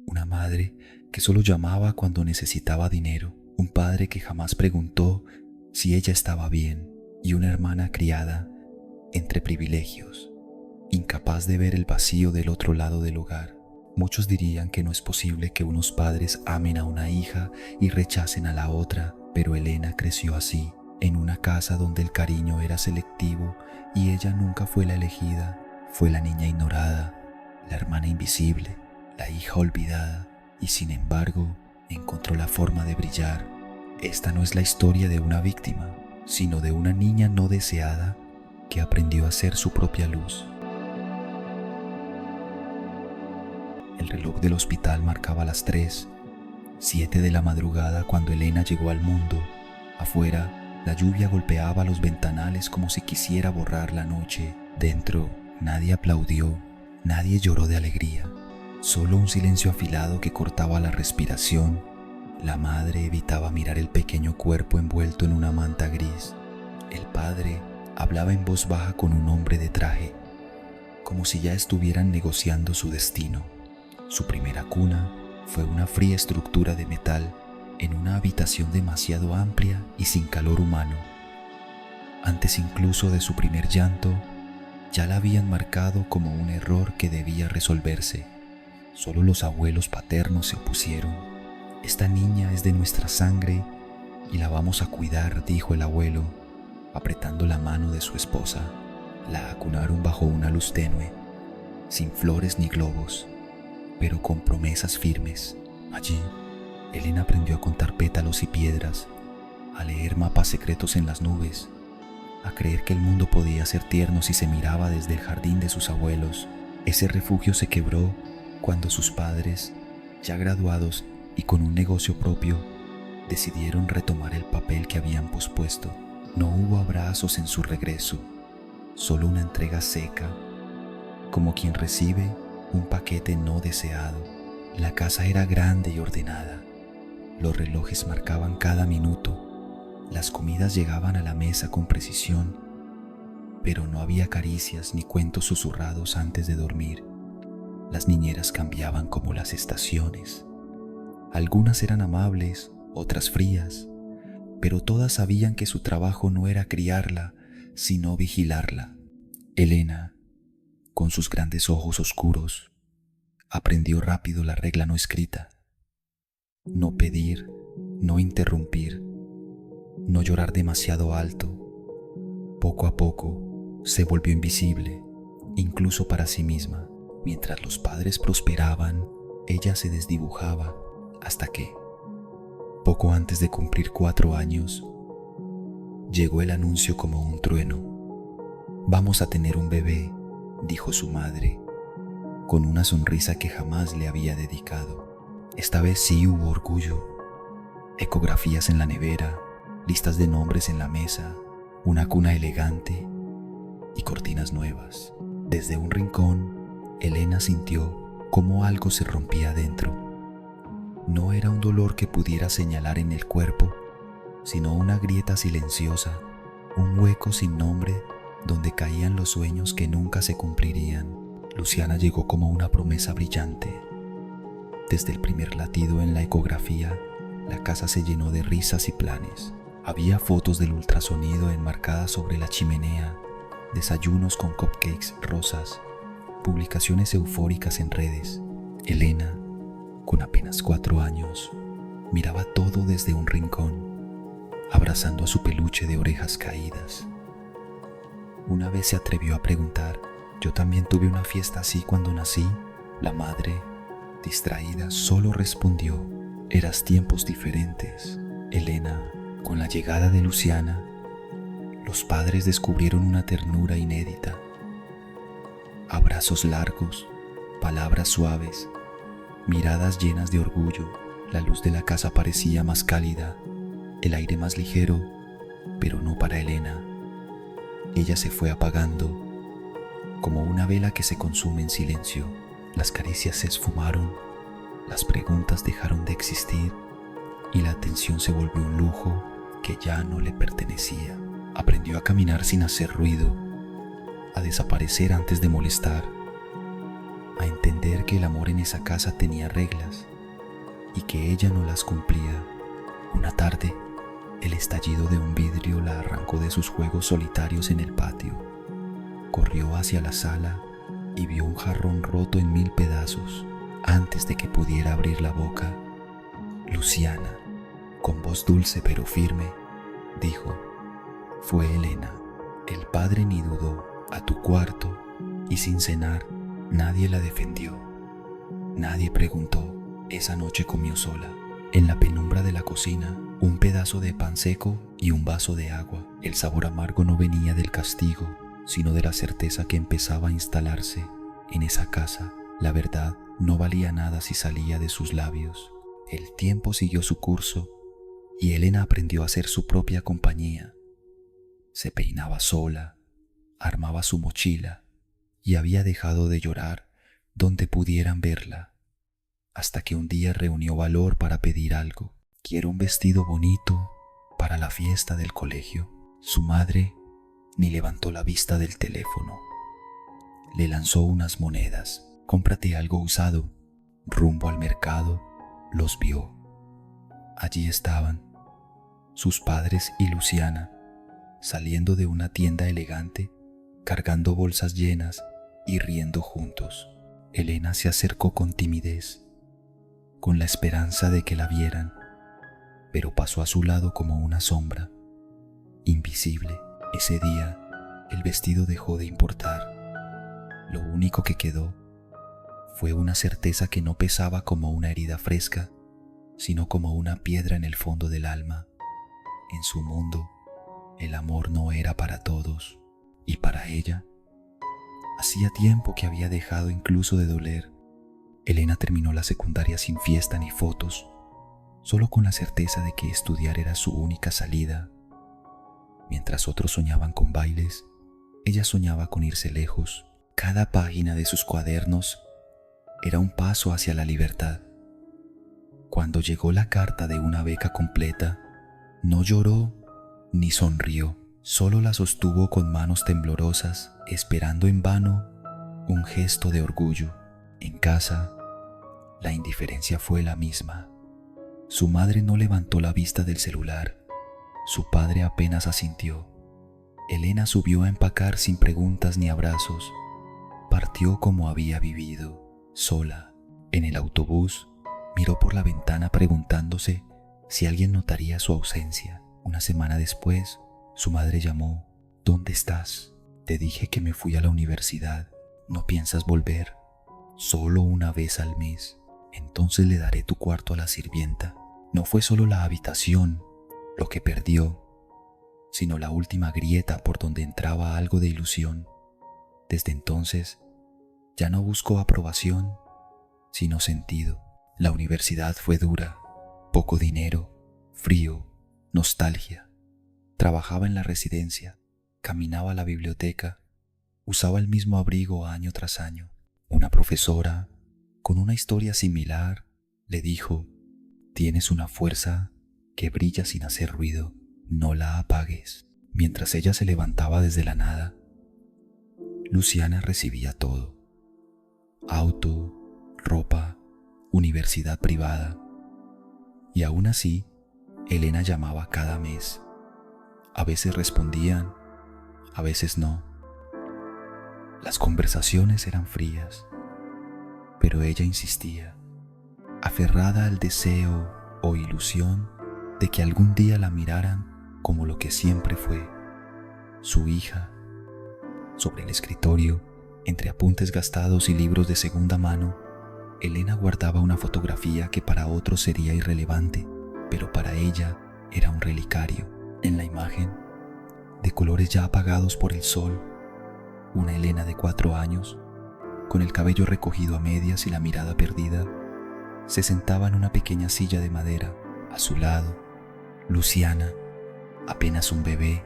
una madre que solo llamaba cuando necesitaba dinero, un padre que jamás preguntó si ella estaba bien y una hermana criada entre privilegios, incapaz de ver el vacío del otro lado del hogar. Muchos dirían que no es posible que unos padres amen a una hija y rechacen a la otra, pero Elena creció así, en una casa donde el cariño era selectivo y ella nunca fue la elegida. Fue la niña ignorada, la hermana invisible, la hija olvidada, y sin embargo encontró la forma de brillar. Esta no es la historia de una víctima, sino de una niña no deseada que aprendió a ser su propia luz. El reloj del hospital marcaba las 7 de la madrugada cuando Elena llegó al mundo. Afuera, la lluvia golpeaba los ventanales como si quisiera borrar la noche. Dentro, nadie aplaudió, nadie lloró de alegría. Solo un silencio afilado que cortaba la respiración. La madre evitaba mirar el pequeño cuerpo envuelto en una manta gris. El padre hablaba en voz baja con un hombre de traje, como si ya estuvieran negociando su destino. Su primera cuna fue una fría estructura de metal en una habitación demasiado amplia y sin calor humano. Antes incluso de su primer llanto, ya la habían marcado como un error que debía resolverse. Solo los abuelos paternos se opusieron. Esta niña es de nuestra sangre y la vamos a cuidar, dijo el abuelo, apretando la mano de su esposa. La acunaron bajo una luz tenue, sin flores ni globos, pero con promesas firmes. Allí, Elena aprendió a contar pétalos y piedras, a leer mapas secretos en las nubes, a creer que el mundo podía ser tierno si se miraba desde el jardín de sus abuelos. Ese refugio se quebró cuando sus padres, ya graduados y con un negocio propio, decidieron retomar el papel que habían pospuesto. No hubo abrazos en su regreso, solo una entrega seca, como quien recibe un paquete no deseado. La casa era grande y ordenada. Los relojes marcaban cada minuto. Las comidas llegaban a la mesa con precisión, pero no había caricias ni cuentos susurrados antes de dormir. Las niñeras cambiaban como las estaciones. Algunas eran amables, otras frías, pero todas sabían que su trabajo no era criarla, sino vigilarla. Elena, con sus grandes ojos oscuros, aprendió rápido la regla no escrita: no pedir, no interrumpir, no llorar demasiado alto. Poco a poco se volvió invisible, incluso para sí misma. Mientras los padres prosperaban, ella se desdibujaba, hasta que, poco antes de cumplir 4 años, llegó el anuncio como un trueno. «Vamos a tener un bebé», dijo su madre, con una sonrisa que jamás le había dedicado. Esta vez sí hubo orgullo. Ecografías en la nevera, listas de nombres en la mesa, una cuna elegante y cortinas nuevas. Desde un rincón, Elena sintió cómo algo se rompía dentro. No era un dolor que pudiera señalar en el cuerpo, sino una grieta silenciosa, un hueco sin nombre donde caían los sueños que nunca se cumplirían. Luciana llegó como una promesa brillante. Desde el primer latido en la ecografía, la casa se llenó de risas y planes. Había fotos del ultrasonido enmarcadas sobre la chimenea, desayunos con cupcakes rosas, publicaciones eufóricas en redes. Elena, con apenas 4 años, miraba todo desde un rincón, abrazando a su peluche de orejas caídas. Una vez se atrevió a preguntar: «¿Yo también tuve una fiesta así cuando nací?». La madre, distraída, solo respondió: «Eras tiempos diferentes». Elena, con la llegada de Luciana, los padres descubrieron una ternura inédita. Abrazos largos, palabras suaves, miradas llenas de orgullo. La luz de la casa parecía más cálida, el aire más ligero, pero no para Elena. Ella se fue apagando, como una vela que se consume en silencio. Las caricias se esfumaron, las preguntas dejaron de existir y la atención se volvió un lujo que ya no le pertenecía. Aprendió a caminar sin hacer ruido, a desaparecer antes de molestar. a entender que el amor en esa casa tenía reglas y que ella no las cumplía. Una tarde, el estallido de un vidrio la arrancó de sus juegos solitarios en el patio. Corrió hacia la sala y vio un jarrón roto en 1000 pedazos. Antes de que pudiera abrir la boca, Luciana, con voz dulce pero firme, dijo: «Fue Elena». El padre ni dudó. A tu cuarto, y sin cenar. Nadie la defendió. Nadie preguntó. Esa noche comió sola. En la penumbra de la cocina, un pedazo de pan seco y un vaso de agua. El sabor amargo no venía del castigo, sino de la certeza que empezaba a instalarse. En esa casa, la verdad no valía nada si salía de sus labios. El tiempo siguió su curso y Elena aprendió a ser su propia compañía. Se peinaba sola, armaba su mochila y había dejado de llorar donde pudieran verla, hasta que un día reunió valor para pedir algo. «Quiero un vestido bonito para la fiesta del colegio». Su madre ni levantó la vista del teléfono. Le lanzó unas monedas. «Cómprate algo usado». Rumbo al mercado, los vio. Allí estaban sus padres y Luciana, saliendo de una tienda elegante, cargando bolsas llenas y riendo juntos. Elena se acercó con timidez, con la esperanza de que la vieran, pero pasó a su lado como una sombra, invisible. Ese día, el vestido dejó de importar. Lo único que quedó fue una certeza que no pesaba como una herida fresca, sino como una piedra en el fondo del alma. En su mundo, el amor no era para todos, y para ella, hacía tiempo que había dejado incluso de doler. Elena terminó la secundaria sin fiesta ni fotos, solo con la certeza de que estudiar era su única salida. Mientras otros soñaban con bailes, ella soñaba con irse lejos. Cada página de sus cuadernos era un paso hacia la libertad. Cuando llegó la carta de una beca completa, no lloró ni sonrió, solo la sostuvo con manos temblorosas, esperando en vano un gesto de orgullo. En casa, la indiferencia fue la misma. Su madre no levantó la vista del celular. Su padre apenas asintió. Elena subió a empacar sin preguntas ni abrazos. Partió como había vivido, sola. En el autobús, miró por la ventana preguntándose si alguien notaría su ausencia. Una semana después, su madre llamó. «¿Dónde estás? Te dije que me fui a la universidad. ¿No piensas volver? Solo una vez al mes. Entonces le daré tu cuarto a la sirvienta». No fue solo la habitación lo que perdió, sino la última grieta por donde entraba algo de ilusión. Desde entonces, ya no buscó aprobación, sino sentido. La universidad fue dura, poco dinero, frío, nostalgia. Trabajaba en la residencia, caminaba a la biblioteca, usaba el mismo abrigo año tras año. Una profesora, con una historia similar, le dijo: «Tienes una fuerza que brilla sin hacer ruido, no la apagues». Mientras ella se levantaba desde la nada, Luciana recibía todo: auto, ropa, universidad privada. Y aún así, Elena llamaba cada mes. A veces respondían, a veces no. Las conversaciones eran frías, pero ella insistía, aferrada al deseo o ilusión de que algún día la miraran como lo que siempre fue, su hija. Sobre el escritorio, entre apuntes gastados y libros de segunda mano, Elena guardaba una fotografía que para otros sería irrelevante, pero para ella era un relicario. En la imagen, de colores ya apagados por el sol, una Elena de 4 años, con el cabello recogido a medias y la mirada perdida, se sentaba en una pequeña silla de madera. A su lado, Luciana, apenas un bebé,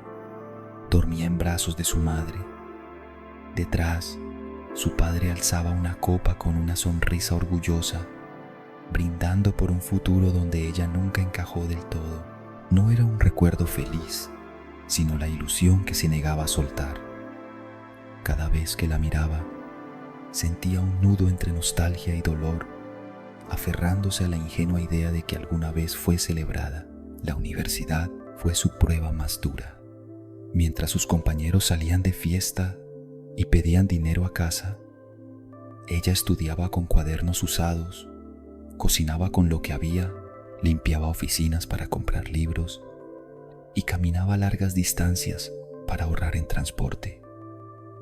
dormía en brazos de su madre. Detrás, su padre alzaba una copa con una sonrisa orgullosa, brindando por un futuro donde ella nunca encajó del todo. No era un recuerdo feliz, sino la ilusión que se negaba a soltar. Cada vez que la miraba, Sentía un nudo entre nostalgia y dolor, aferrándose a la ingenua idea de que alguna vez fue celebrada. La universidad fue su prueba más dura. Mientras sus compañeros salían de fiesta y pedían dinero a casa, ella estudiaba con cuadernos usados, cocinaba con lo que había, limpiaba oficinas para comprar libros y caminaba largas distancias para ahorrar en transporte.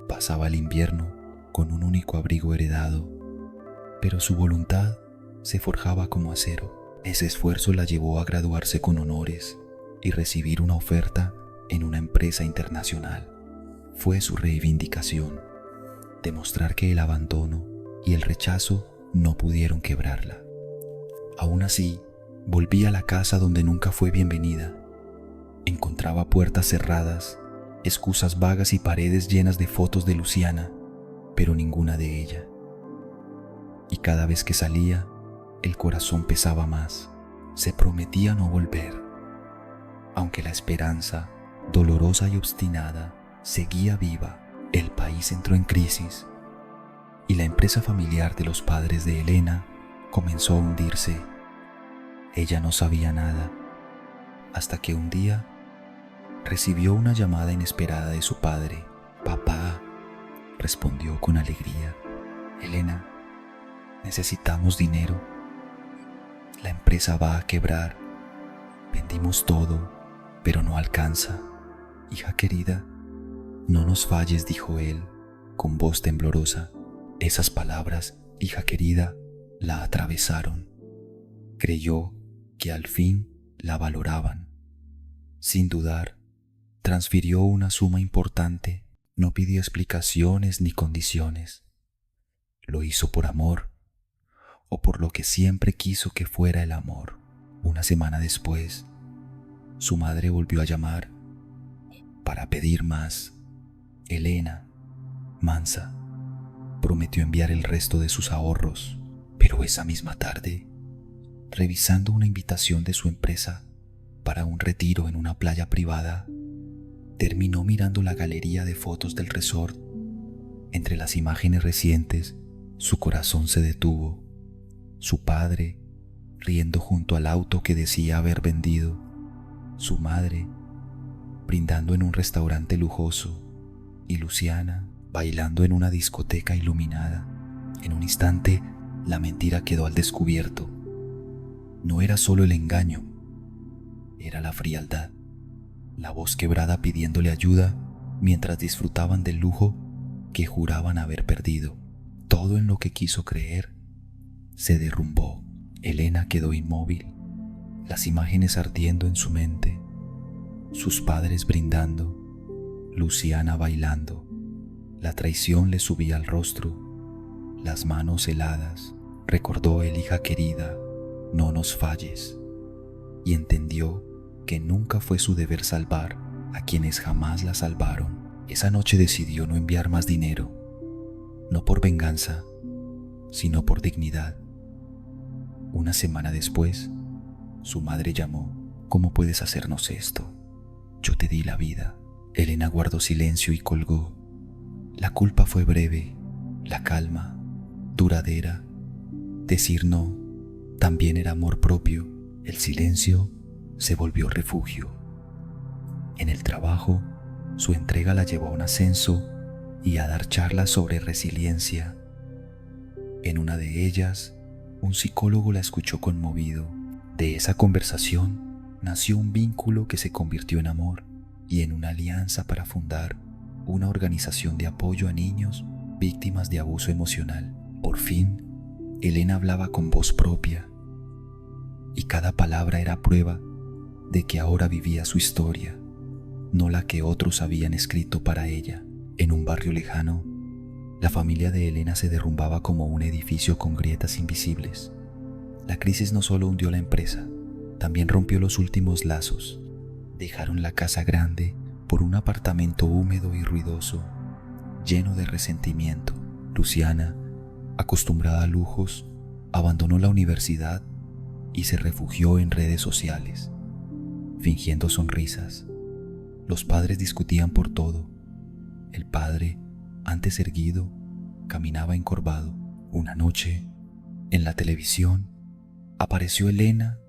Pasaba el invierno con un único abrigo heredado, pero su voluntad se forjaba como acero. Ese esfuerzo la llevó a graduarse con honores y recibir una oferta en una empresa internacional. Fue su reivindicación, demostrar que el abandono y el rechazo no pudieron quebrarla. Aún así, volvía a la casa donde nunca fue bienvenida. Encontraba puertas cerradas, excusas vagas y paredes llenas de fotos de Luciana, pero ninguna de ella. Y cada vez que salía, el corazón pesaba más. Se prometía no volver, aunque la esperanza, dolorosa y obstinada, seguía viva. El país entró en crisis y la empresa familiar de los padres de Elena comenzó a hundirse. Ella no sabía nada, hasta que un día recibió una llamada inesperada de su padre. «Papá», respondió con alegría. «Elena, necesitamos dinero. La empresa va a quebrar. Vendimos todo, pero no alcanza. Hija querida, no nos falles», dijo él con voz temblorosa. Esas palabras, hija querida, la atravesaron. Creyó que al fin la valoraban. Sin dudar, transfirió una suma importante. No pidió explicaciones ni condiciones. Lo hizo por amor, o por lo que siempre quiso que fuera el amor. Una semana después, su madre volvió a llamar para pedir más. Elena, mansa, prometió enviar el resto de sus ahorros, pero esa misma tarde, revisando una invitación de su empresa para un retiro en una playa privada, terminó mirando la galería de fotos del resort. Entre las imágenes recientes, su corazón se detuvo. Su padre, riendo junto al auto que decía haber vendido. Su madre, brindando en un restaurante lujoso. Y Luciana, bailando en una discoteca iluminada. En un instante, la mentira quedó al descubierto. No era solo el engaño, era la frialdad. La voz quebrada pidiéndole ayuda mientras disfrutaban del lujo que juraban haber perdido. Todo en lo que quiso creer se derrumbó. Elena quedó inmóvil, las imágenes ardiendo en su mente, sus padres brindando, Luciana bailando. La traición le subía al rostro, las manos heladas. Recordó él, hija querida, no nos falles, y entendió que nunca fue su deber salvar a quienes jamás la salvaron. Esa noche decidió no enviar más dinero, no por venganza, sino por dignidad. Una semana después, su madre llamó. «¿Cómo puedes hacernos esto? Yo te di la vida». Elena guardó silencio y colgó. La culpa fue breve, la calma, duradera. Decir no también era amor propio. El silencio se volvió refugio. En el trabajo, su entrega la llevó a un ascenso y a dar charlas sobre resiliencia. En una de ellas, un psicólogo la escuchó conmovido. De esa conversación nació un vínculo que se convirtió en amor y en una alianza para fundar una organización de apoyo a niños víctimas de abuso emocional. Por fin, Elena hablaba con voz propia y cada palabra era prueba de que ahora vivía su historia, no la que otros habían escrito para ella. En un barrio lejano, la familia de Elena se derrumbaba como un edificio con grietas invisibles. La crisis no solo hundió la empresa, también rompió los últimos lazos. Dejaron la casa grande por un apartamento húmedo y ruidoso, lleno de resentimiento. Luciana, acostumbrada a lujos, abandonó la universidad y se refugió en redes sociales, fingiendo sonrisas. Los padres discutían por todo. El padre, antes erguido, caminaba encorvado. Una noche, en la televisión, apareció Elena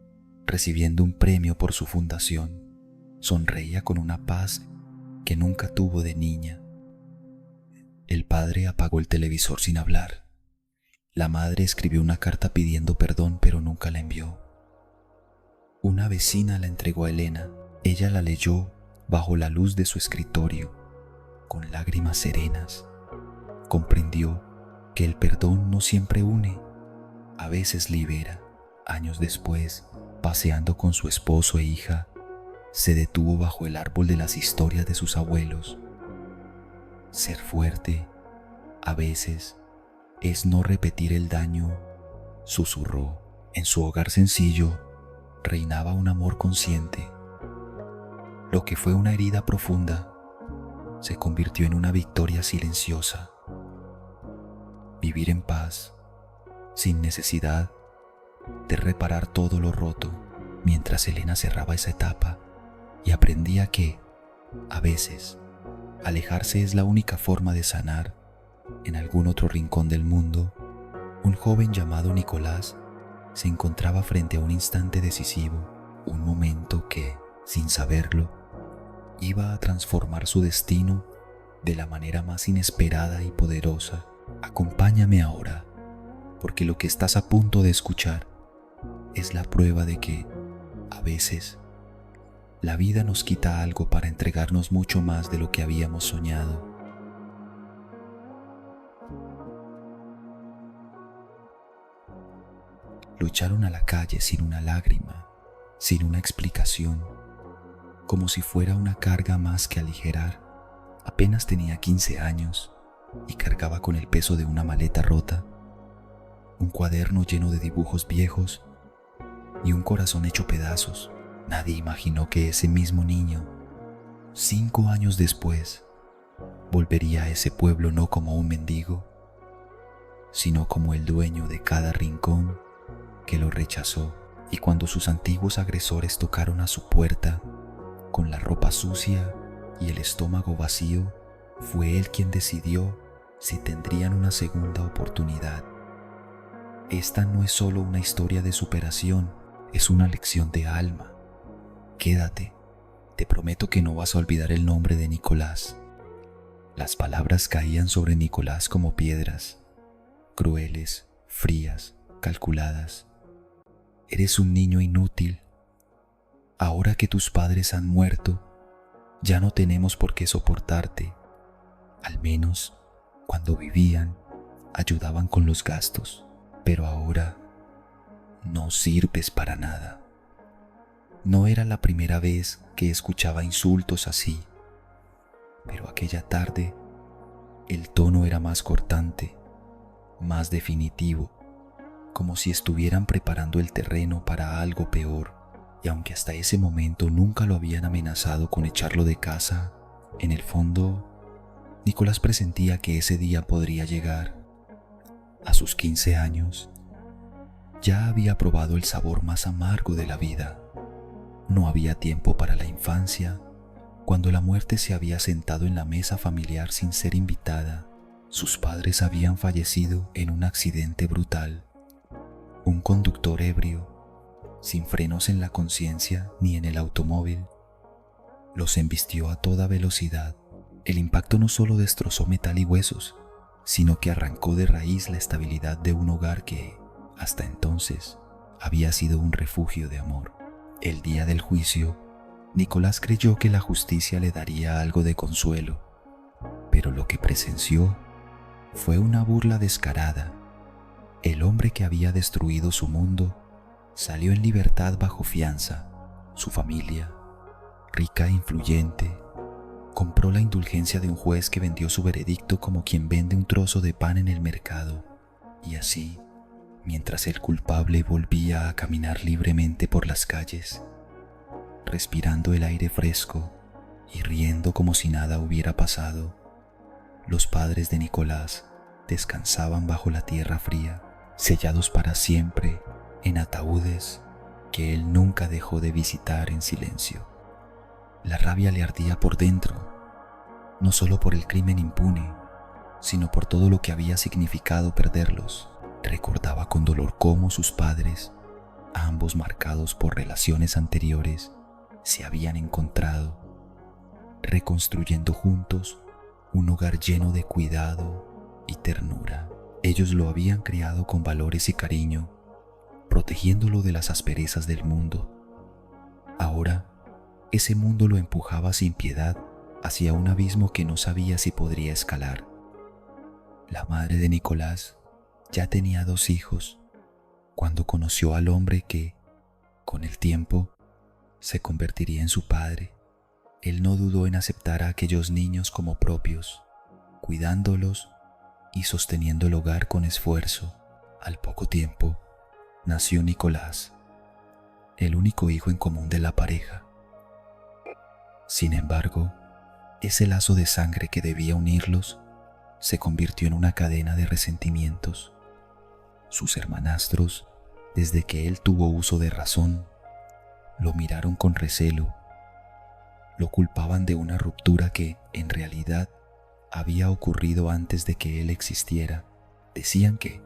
recibiendo un premio por su fundación. Sonreía con una paz que nunca tuvo de niña. El padre apagó el televisor sin hablar. La madre escribió una carta pidiendo perdón, pero nunca la envió. Una vecina la entregó a Elena. Ella la leyó bajo la luz de su escritorio, con lágrimas serenas. Comprendió que el perdón no siempre une, a veces libera. Años después, paseando con su esposo e hija, se detuvo bajo el árbol de las historias de sus abuelos. Ser fuerte, a veces, es no repetir el daño, susurró. En su hogar sencillo reinaba un amor consciente. Lo que fue una herida profunda se convirtió en una victoria silenciosa. Vivir en paz, sin necesidad de reparar todo lo roto, mientras Elena cerraba esa etapa y aprendía que, a veces, alejarse es la única forma de sanar. En algún otro rincón del mundo, un joven llamado Nicolás se encontraba frente a un instante decisivo, un momento que, sin saberlo, iba a transformar su destino de la manera más inesperada y poderosa. Acompáñame ahora, porque lo que estás a punto de escuchar es la prueba de que, a veces, la vida nos quita algo para entregarnos mucho más de lo que habíamos soñado. Lucharon a la calle sin una lágrima, sin una explicación, como si fuera una carga más que aligerar. Apenas tenía 15 años y cargaba con el peso de una maleta rota, un cuaderno lleno de dibujos viejos y un corazón hecho pedazos. Nadie imaginó que ese mismo niño, 5 años después, volvería a ese pueblo no como un mendigo, sino como el dueño de cada rincón que lo rechazó. Y cuando sus antiguos agresores tocaron a su puerta, con la ropa sucia y el estómago vacío, fue él quien decidió si tendrían una segunda oportunidad. Esta no es solo una historia de superación, es una lección de alma. Quédate, te prometo que no vas a olvidar el nombre de Nicolás. Las palabras caían sobre Nicolás como piedras, crueles, frías, calculadas. Eres un niño inútil. Ahora que tus padres han muerto, ya no tenemos por qué soportarte. Al menos, cuando vivían, ayudaban con los gastos. Pero ahora, no sirves para nada. No era la primera vez que escuchaba insultos así, pero aquella tarde, el tono era más cortante, más definitivo, como si estuvieran preparando el terreno para algo peor. Y aunque hasta ese momento nunca lo habían amenazado con echarlo de casa, en el fondo, Nicolás presentía que ese día podría llegar. A sus 15 años, ya había probado el sabor más amargo de la vida. No había tiempo para la infancia, cuando la muerte se había sentado en la mesa familiar sin ser invitada. Sus padres habían fallecido en un accidente brutal. Un conductor ebrio, sin frenos en la conciencia ni en el automóvil, los embistió a toda velocidad. El impacto no solo destrozó metal y huesos, sino que arrancó de raíz la estabilidad de un hogar que, hasta entonces, había sido un refugio de amor. El día del juicio, Nicolás creyó que la justicia le daría algo de consuelo, pero lo que presenció fue una burla descarada. El hombre que había destruido su mundo salió en libertad bajo fianza. Su familia, rica e influyente, compró la indulgencia de un juez que vendió su veredicto como quien vende un trozo de pan en el mercado. Y así, mientras el culpable volvía a caminar libremente por las calles, respirando el aire fresco y riendo como si nada hubiera pasado, los padres de Nicolás descansaban bajo la tierra fría, sellados para siempre en ataúdes que él nunca dejó de visitar en silencio. La rabia le ardía por dentro, no solo por el crimen impune, sino por todo lo que había significado perderlos. Recordaba con dolor cómo sus padres, ambos marcados por relaciones anteriores, se habían encontrado, reconstruyendo juntos un hogar lleno de cuidado y ternura. Ellos lo habían criado con valores y cariño, protegiéndolo de las asperezas del mundo. Ahora, ese mundo lo empujaba sin piedad hacia un abismo que no sabía si podría escalar. La madre de Nicolás ya tenía 2 hijos cuando conoció al hombre que, con el tiempo, se convertiría en su padre. Él no dudó en aceptar a aquellos niños como propios, cuidándolos y sosteniendo el hogar con esfuerzo. Al poco tiempo, nació Nicolás, el único hijo en común de la pareja. Sin embargo, ese lazo de sangre que debía unirlos se convirtió en una cadena de resentimientos. Sus hermanastros, desde que él tuvo uso de razón, lo miraron con recelo. Lo culpaban de una ruptura que, en realidad, había ocurrido antes de que él existiera. Decían que,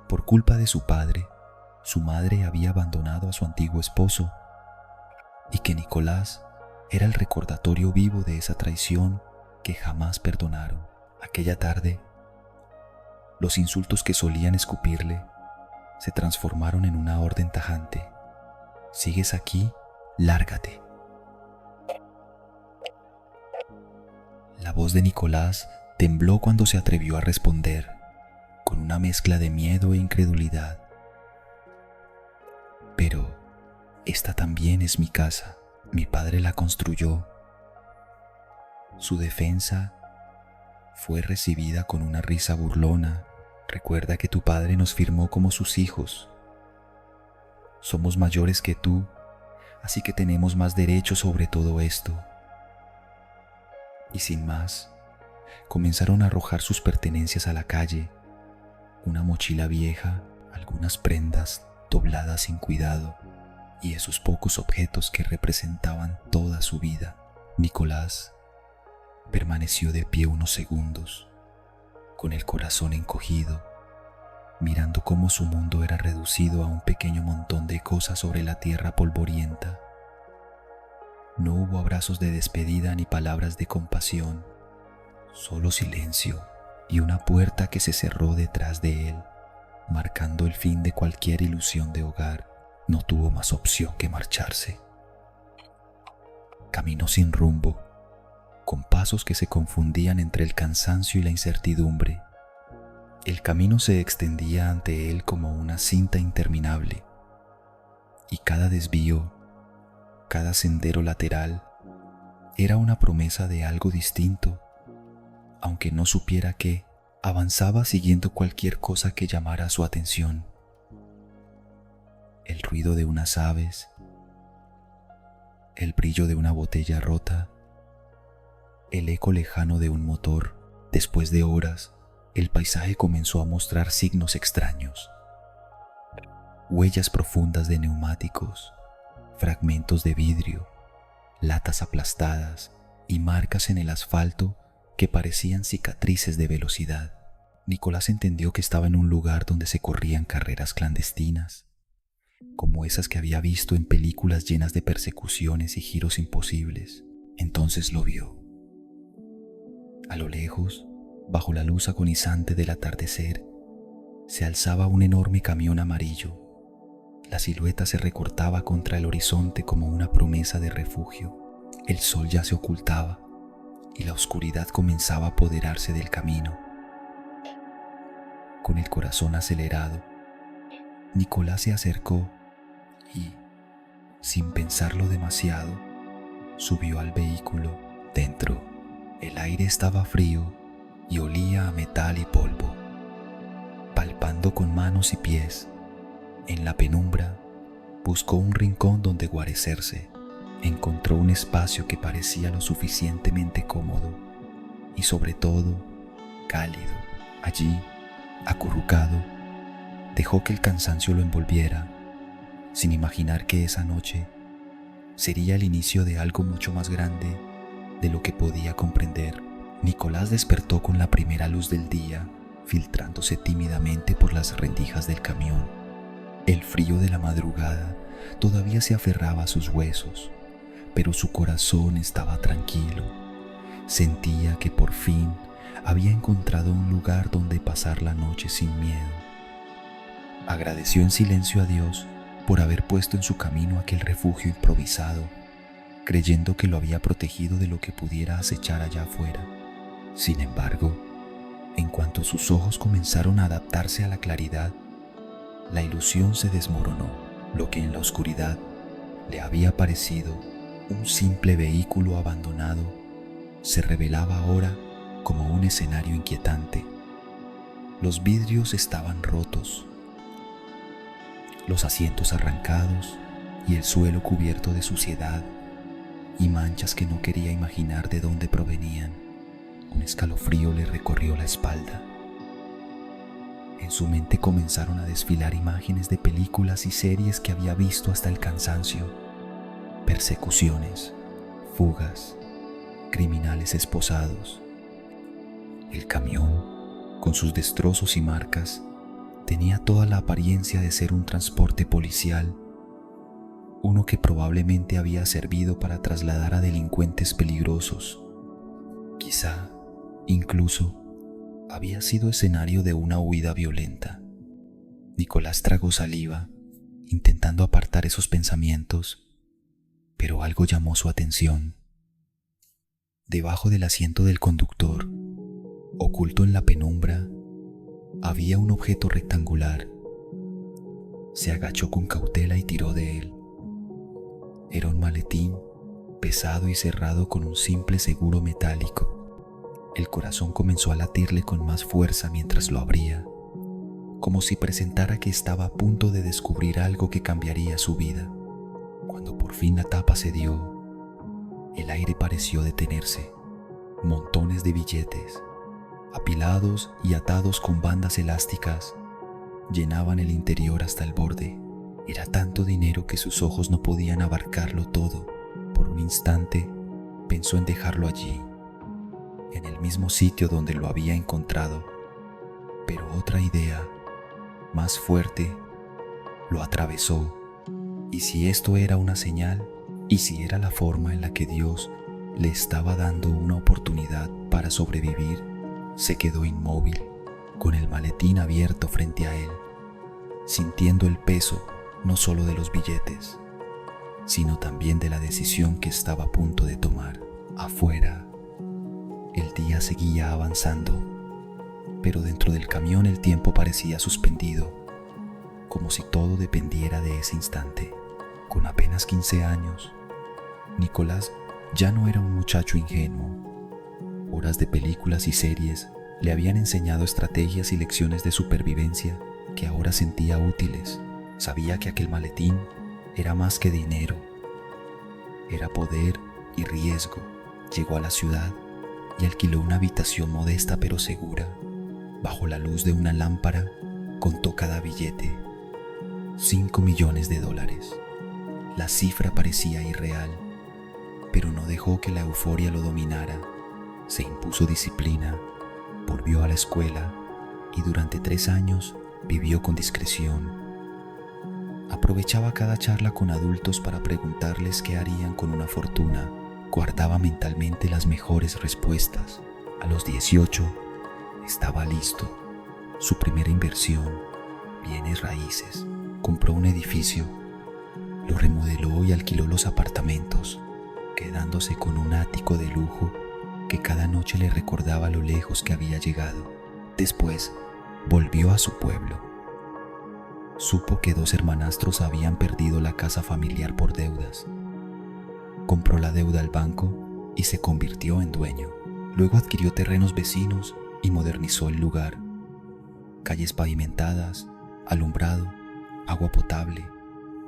por culpa de su padre, su madre había abandonado a su antiguo esposo y que Nicolás era el recordatorio vivo de esa traición que jamás perdonaron. Aquella tarde, los insultos que solían escupirle se transformaron en una orden tajante. ¿Sigues aquí? Lárgate. La voz de Nicolás tembló cuando se atrevió a responder, con una mezcla de miedo e incredulidad. Pero esta también es mi casa. Mi padre la construyó. Su defensa fue recibida con una risa burlona. Recuerda que tu padre nos firmó como sus hijos. Somos mayores que tú, así que tenemos más derecho sobre todo esto. Y sin más, comenzaron a arrojar sus pertenencias a la calle, una mochila vieja, algunas prendas dobladas sin cuidado y esos pocos objetos que representaban toda su vida. Nicolás permaneció de pie unos segundos, con el corazón encogido, mirando cómo su mundo era reducido a un pequeño montón de cosas sobre la tierra polvorienta. No hubo abrazos de despedida ni palabras de compasión, solo silencio y una puerta que se cerró detrás de él, marcando el fin de cualquier ilusión de hogar. No tuvo más opción que marcharse. Caminó sin rumbo, con pasos que se confundían entre el cansancio y la incertidumbre. El camino se extendía ante él como una cinta interminable, y cada desvío, cada sendero lateral, era una promesa de algo distinto, aunque no supiera qué. Avanzaba siguiendo cualquier cosa que llamara su atención. El ruido de unas aves, el brillo de una botella rota, el eco lejano de un motor. Después de horas, el paisaje comenzó a mostrar signos extraños. Huellas profundas de neumáticos, fragmentos de vidrio, latas aplastadas y marcas en el asfalto que parecían cicatrices de velocidad. Nicolás entendió que estaba en un lugar donde se corrían carreras clandestinas, como esas que había visto en películas llenas de persecuciones y giros imposibles. Entonces lo vio. A lo lejos, bajo la luz agonizante del atardecer, se alzaba un enorme camión amarillo. La silueta se recortaba contra el horizonte como una promesa de refugio. El sol ya se ocultaba y la oscuridad comenzaba a apoderarse del camino. Con el corazón acelerado, Nicolás se acercó y, sin pensarlo demasiado, subió al vehículo. Dentro, el aire estaba frío y olía a metal y polvo. Palpando con manos y pies, en la penumbra, buscó un rincón donde guarecerse. Encontró un espacio que parecía lo suficientemente cómodo y, sobre todo, cálido. Allí, acurrucado, dejó que el cansancio lo envolviera, sin imaginar que esa noche sería el inicio de algo mucho más grande de lo que podía comprender. Nicolás despertó con la primera luz del día, filtrándose tímidamente por las rendijas del camión. El frío de la madrugada todavía se aferraba a sus huesos, pero su corazón estaba tranquilo. Sentía que por fin había encontrado un lugar donde pasar la noche sin miedo. Agradeció en silencio a Dios por haber puesto en su camino aquel refugio improvisado, creyendo que lo había protegido de lo que pudiera acechar allá afuera. Sin embargo, en cuanto sus ojos comenzaron a adaptarse a la claridad, la ilusión se desmoronó. Lo que en la oscuridad le había parecido un simple vehículo abandonado se revelaba ahora como un escenario inquietante. Los vidrios estaban rotos, los asientos arrancados y el suelo cubierto de suciedad y manchas que no quería imaginar de dónde provenían. Un escalofrío le recorrió la espalda. En su mente comenzaron a desfilar imágenes de películas y series que había visto hasta el cansancio. Persecuciones, fugas, criminales esposados. El camión, con sus destrozos y marcas, tenía toda la apariencia de ser un transporte policial, uno que probablemente había servido para trasladar a delincuentes peligrosos. Quizá, incluso, había sido escenario de una huida violenta. Nicolás tragó saliva, intentando apartar esos pensamientos, pero algo llamó su atención. Debajo del asiento del conductor, oculto en la penumbra, había un objeto rectangular. Se agachó con cautela y tiró de él. Era un maletín pesado y cerrado con un simple seguro metálico. El corazón comenzó a latirle con más fuerza mientras lo abría, como si presentara que estaba a punto de descubrir algo que cambiaría su vida. Cuando por fin la tapa se dio, el aire pareció detenerse. Montones de billetes, apilados y atados con bandas elásticas, llenaban el interior hasta el borde. Era tanto dinero que sus ojos no podían abarcarlo todo. Por un instante pensó en dejarlo allí, en el mismo sitio donde lo había encontrado, pero otra idea, más fuerte, lo atravesó. ¿Y si esto era una señal? ¿Y si era la forma en la que Dios le estaba dando una oportunidad para sobrevivir? Se quedó inmóvil, con el maletín abierto frente a él, sintiendo el peso no solo de los billetes, sino también de la decisión que estaba a punto de tomar. Afuera, el día seguía avanzando, pero dentro del camión el tiempo parecía suspendido, como si todo dependiera de ese instante. Con apenas 15 años, Nicolás ya no era un muchacho ingenuo. Horas de películas y series le habían enseñado estrategias y lecciones de supervivencia que ahora sentía útiles. Sabía que aquel maletín era más que dinero, era poder y riesgo. Llegó a la ciudad y alquiló una habitación modesta pero segura. Bajo la luz de una lámpara, contó cada billete. $5 millones. La cifra parecía irreal, pero no dejó que la euforia lo dominara. Se impuso disciplina, volvió a la escuela y durante 3 años vivió con discreción. Aprovechaba cada charla con adultos para preguntarles qué harían con una fortuna. Guardaba mentalmente las mejores respuestas. A los 18 estaba listo. Su primera inversión, bienes raíces. Compró un edificio, lo remodeló y alquiló los apartamentos, quedándose con un ático de lujo que cada noche le recordaba lo lejos que había llegado. Después volvió a su pueblo. Supo que 2 hermanastros habían perdido la casa familiar por deudas. Compró la deuda al banco y se convirtió en dueño. Luego adquirió terrenos vecinos y modernizó el lugar. Calles pavimentadas, alumbrado, agua potable,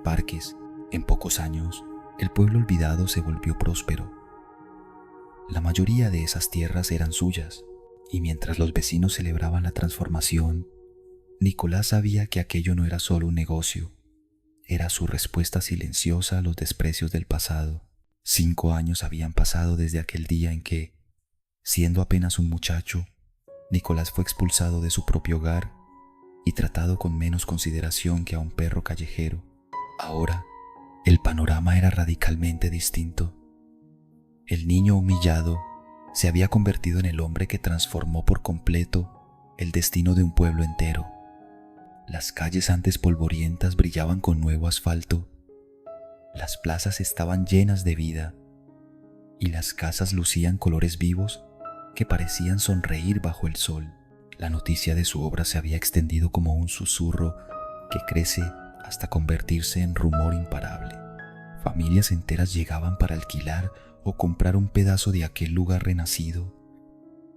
parques. En pocos años, el pueblo olvidado se volvió próspero. La mayoría de esas tierras eran suyas, y mientras los vecinos celebraban la transformación, Nicolás sabía que aquello no era solo un negocio, era su respuesta silenciosa a los desprecios del pasado. 5 años habían pasado desde aquel día en que, Siendo apenas un muchacho, Nicolás fue expulsado de su propio hogar y tratado con menos consideración que a un perro callejero. Ahora, el panorama era radicalmente distinto. El niño humillado se había convertido en el hombre que transformó por completo el destino de un pueblo entero. Las calles antes polvorientas brillaban con nuevo asfalto, las plazas estaban llenas de vida y las casas lucían colores vivos que parecían sonreír bajo el sol. La noticia de su obra se había extendido como un susurro que crece hasta convertirse en rumor imparable. Familias enteras llegaban para alquilar o comprar un pedazo de aquel lugar renacido,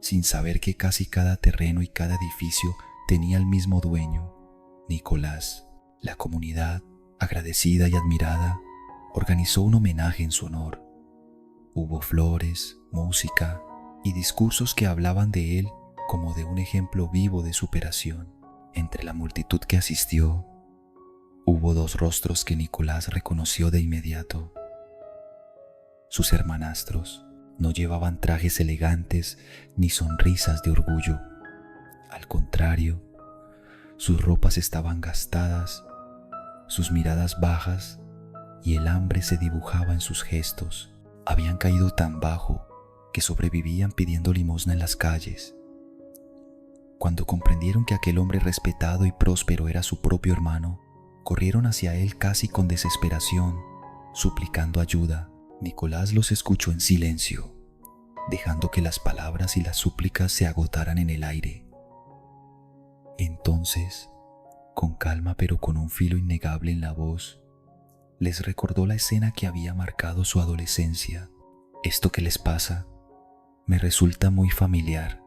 sin saber que casi cada terreno y cada edificio tenía el mismo dueño, Nicolás. La comunidad, agradecida y admirada, organizó un homenaje en su honor. Hubo flores, música y discursos que hablaban de él como de un ejemplo vivo de superación. Entre la multitud que asistió, hubo dos rostros que Nicolás reconoció de inmediato. Sus hermanastros no llevaban trajes elegantes ni sonrisas de orgullo. Al contrario, sus ropas estaban gastadas, sus miradas bajas y el hambre se dibujaba en sus gestos. Habían caído tan bajo que sobrevivían pidiendo limosna en las calles. Cuando comprendieron que aquel hombre respetado y próspero era su propio hermano, corrieron hacia él casi con desesperación, suplicando ayuda. Nicolás los escuchó en silencio, dejando que las palabras y las súplicas se agotaran en el aire. Entonces, con calma pero con un filo innegable en la voz, les recordó la escena que había marcado su adolescencia. «Esto que les pasa me resulta muy familiar»,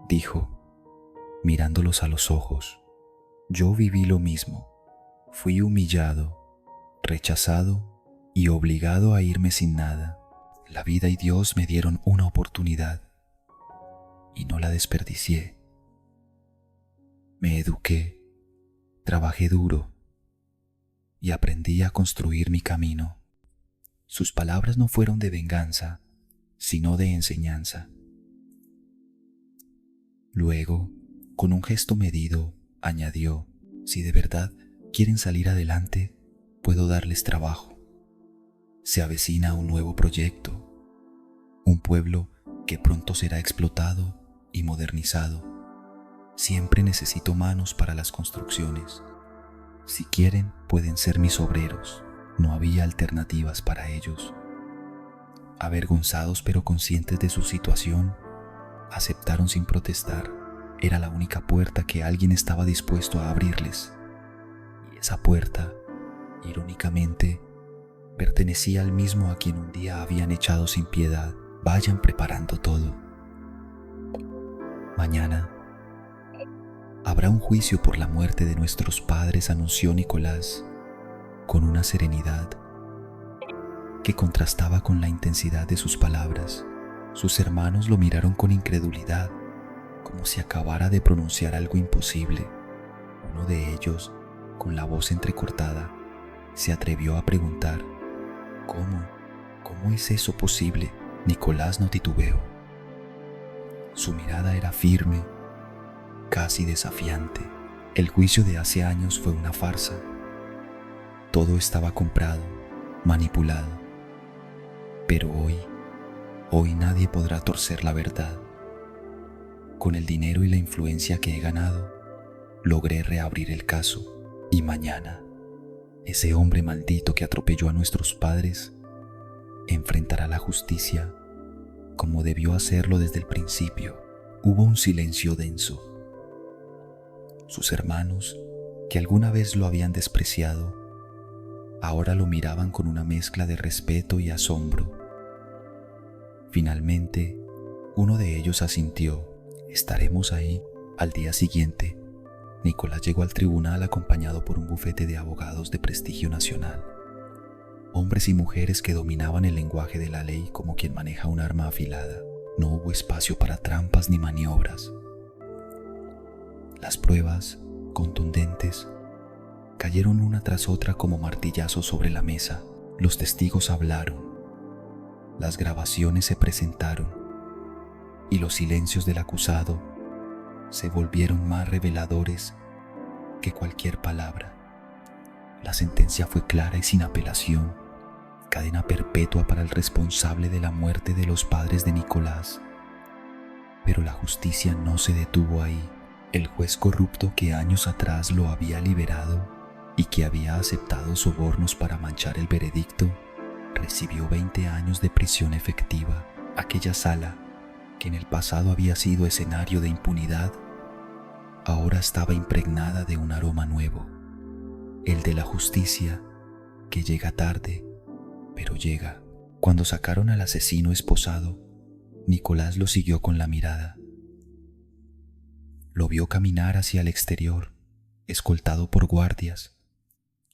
dijo, mirándolos a los ojos. «Yo viví lo mismo. Fui humillado, rechazado y obligado a irme sin nada. La vida y Dios me dieron una oportunidad y no la desperdicié. Me eduqué, trabajé duro y aprendí a construir mi camino». Sus palabras no fueron de venganza, sino de enseñanza. Luego, con un gesto medido, añadió: «Si de verdad quieren salir adelante, puedo darles trabajo. Se avecina un nuevo proyecto, un pueblo que pronto será explotado y modernizado. Siempre necesito manos para las construcciones. Si quieren, pueden ser mis obreros». No había alternativas para ellos. Avergonzados pero conscientes de su situación, aceptaron sin protestar. Era la única puerta que alguien estaba dispuesto a abrirles. Y esa puerta, irónicamente, pertenecía al mismo a quien un día habían echado sin piedad. Vayan preparando todo. Mañana habrá un juicio por la muerte de nuestros padres, anunció Nicolás, con una serenidad que contrastaba con la intensidad de sus palabras. Sus hermanos lo miraron con incredulidad, como si acabara de pronunciar algo imposible. Uno de ellos, con la voz entrecortada, se atrevió a preguntar: ¿Cómo es eso posible? Nicolás no titubeó. Su mirada era firme, casi desafiante. El juicio de hace años fue una farsa. Todo estaba comprado, manipulado. Pero hoy nadie podrá torcer la verdad. Con el dinero y la influencia que he ganado, logré reabrir el caso. Y mañana, ese hombre maldito que atropelló a nuestros padres enfrentará la justicia como debió hacerlo desde el principio. Hubo un silencio denso. Sus hermanos, que alguna vez lo habían despreciado, ahora lo miraban con una mezcla de respeto y asombro. Finalmente, uno de ellos asintió: «Estaremos ahí». Al día siguiente, Nicolás llegó al tribunal acompañado por un bufete de abogados de prestigio nacional. Hombres y mujeres que dominaban el lenguaje de la ley como quien maneja un arma afilada. No hubo espacio para trampas ni maniobras. Las pruebas, contundentes, cayeron una tras otra como martillazos sobre la mesa. Los testigos hablaron. Las grabaciones se presentaron. y los silencios del acusado se volvieron más reveladores que cualquier palabra. La sentencia fue clara y sin apelación: cadena perpetua para el responsable de la muerte de los padres de Nicolás. Pero la justicia no se detuvo ahí. El juez corrupto que años atrás lo había liberado y que había aceptado sobornos para manchar el veredicto, recibió 20 años de prisión efectiva. Aquella sala, que en el pasado había sido escenario de impunidad, ahora estaba impregnada de un aroma nuevo, el de la justicia que llega tarde, pero llega. Cuando sacaron al asesino esposado, Nicolás lo siguió con la mirada. Lo vio caminar hacia el exterior, escoltado por guardias,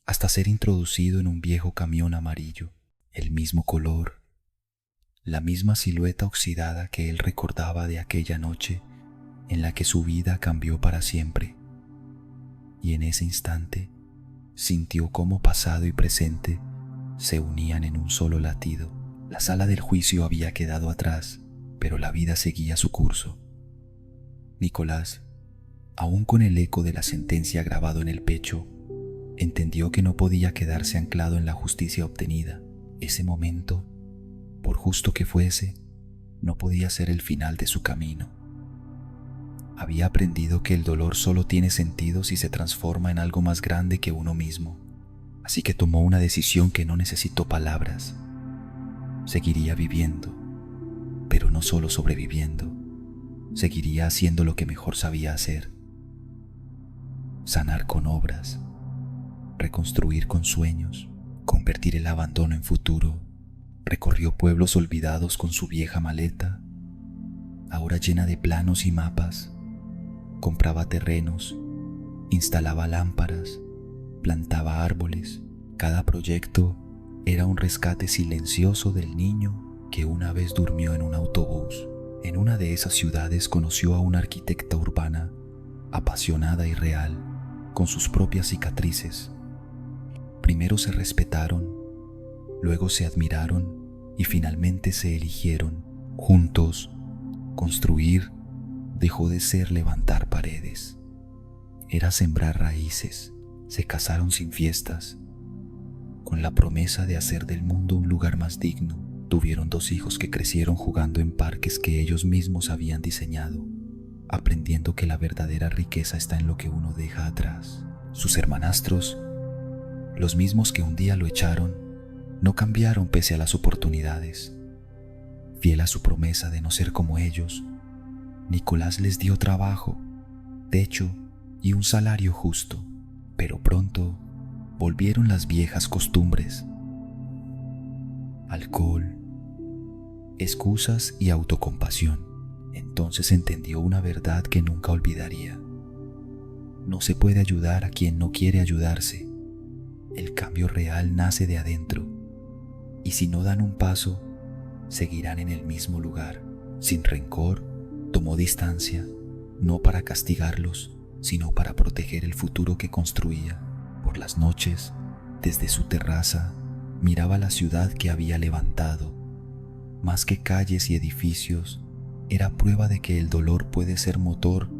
hasta ser introducido en un viejo camión amarillo, el mismo color, la misma silueta oxidada que él recordaba de aquella noche en la que su vida cambió para siempre. Y en ese instante sintió cómo pasado y presente se unían en un solo latido. La sala del juicio había quedado atrás, pero la vida seguía su curso. Nicolás, aún con el eco de la sentencia grabado en el pecho, entendió que no podía quedarse anclado en la justicia obtenida. Ese momento, por justo que fuese, no podía ser el final de su camino. Había aprendido que el dolor solo tiene sentido si se transforma en algo más grande que uno mismo. Así que tomó una decisión que no necesitó palabras. Seguiría viviendo, pero no solo sobreviviendo. Seguiría haciendo lo que mejor sabía hacer: sanar con obras, reconstruir con sueños, convertir el abandono en futuro. Recorrió pueblos olvidados con su vieja maleta, ahora llena de planos y mapas. Compraba terrenos, instalaba lámparas, plantaba árboles. Cada proyecto era un rescate silencioso del niño que una vez durmió en un autobús. En una de esas ciudades conoció a una arquitecta urbana, apasionada y real, con sus propias cicatrices. Primero se respetaron, luego se admiraron y finalmente se eligieron. Juntos, construir dejó de ser levantar paredes. Era sembrar raíces. Se casaron sin fiestas, con la promesa de hacer del mundo un lugar más digno. Tuvieron 2 hijos que crecieron jugando en parques que ellos mismos habían diseñado, aprendiendo que la verdadera riqueza está en lo que uno deja atrás. Sus hermanastros, los mismos que un día lo echaron, no cambiaron pese a las oportunidades. Fiel a su promesa de no ser como ellos, Nicolás les dio trabajo, techo y un salario justo. Pero pronto volvieron las viejas costumbres: alcohol, excusas y autocompasión. Entonces entendió una verdad que nunca olvidaría: no se puede ayudar a quien no quiere ayudarse. El cambio real nace de adentro, y si no dan un paso, seguirán en el mismo lugar. Sin rencor, tomó distancia, no para castigarlos, sino para proteger el futuro que construía. Por las noches, desde su terraza, miraba la ciudad que había levantado. Más que calles y edificios, era prueba de que el dolor puede ser motor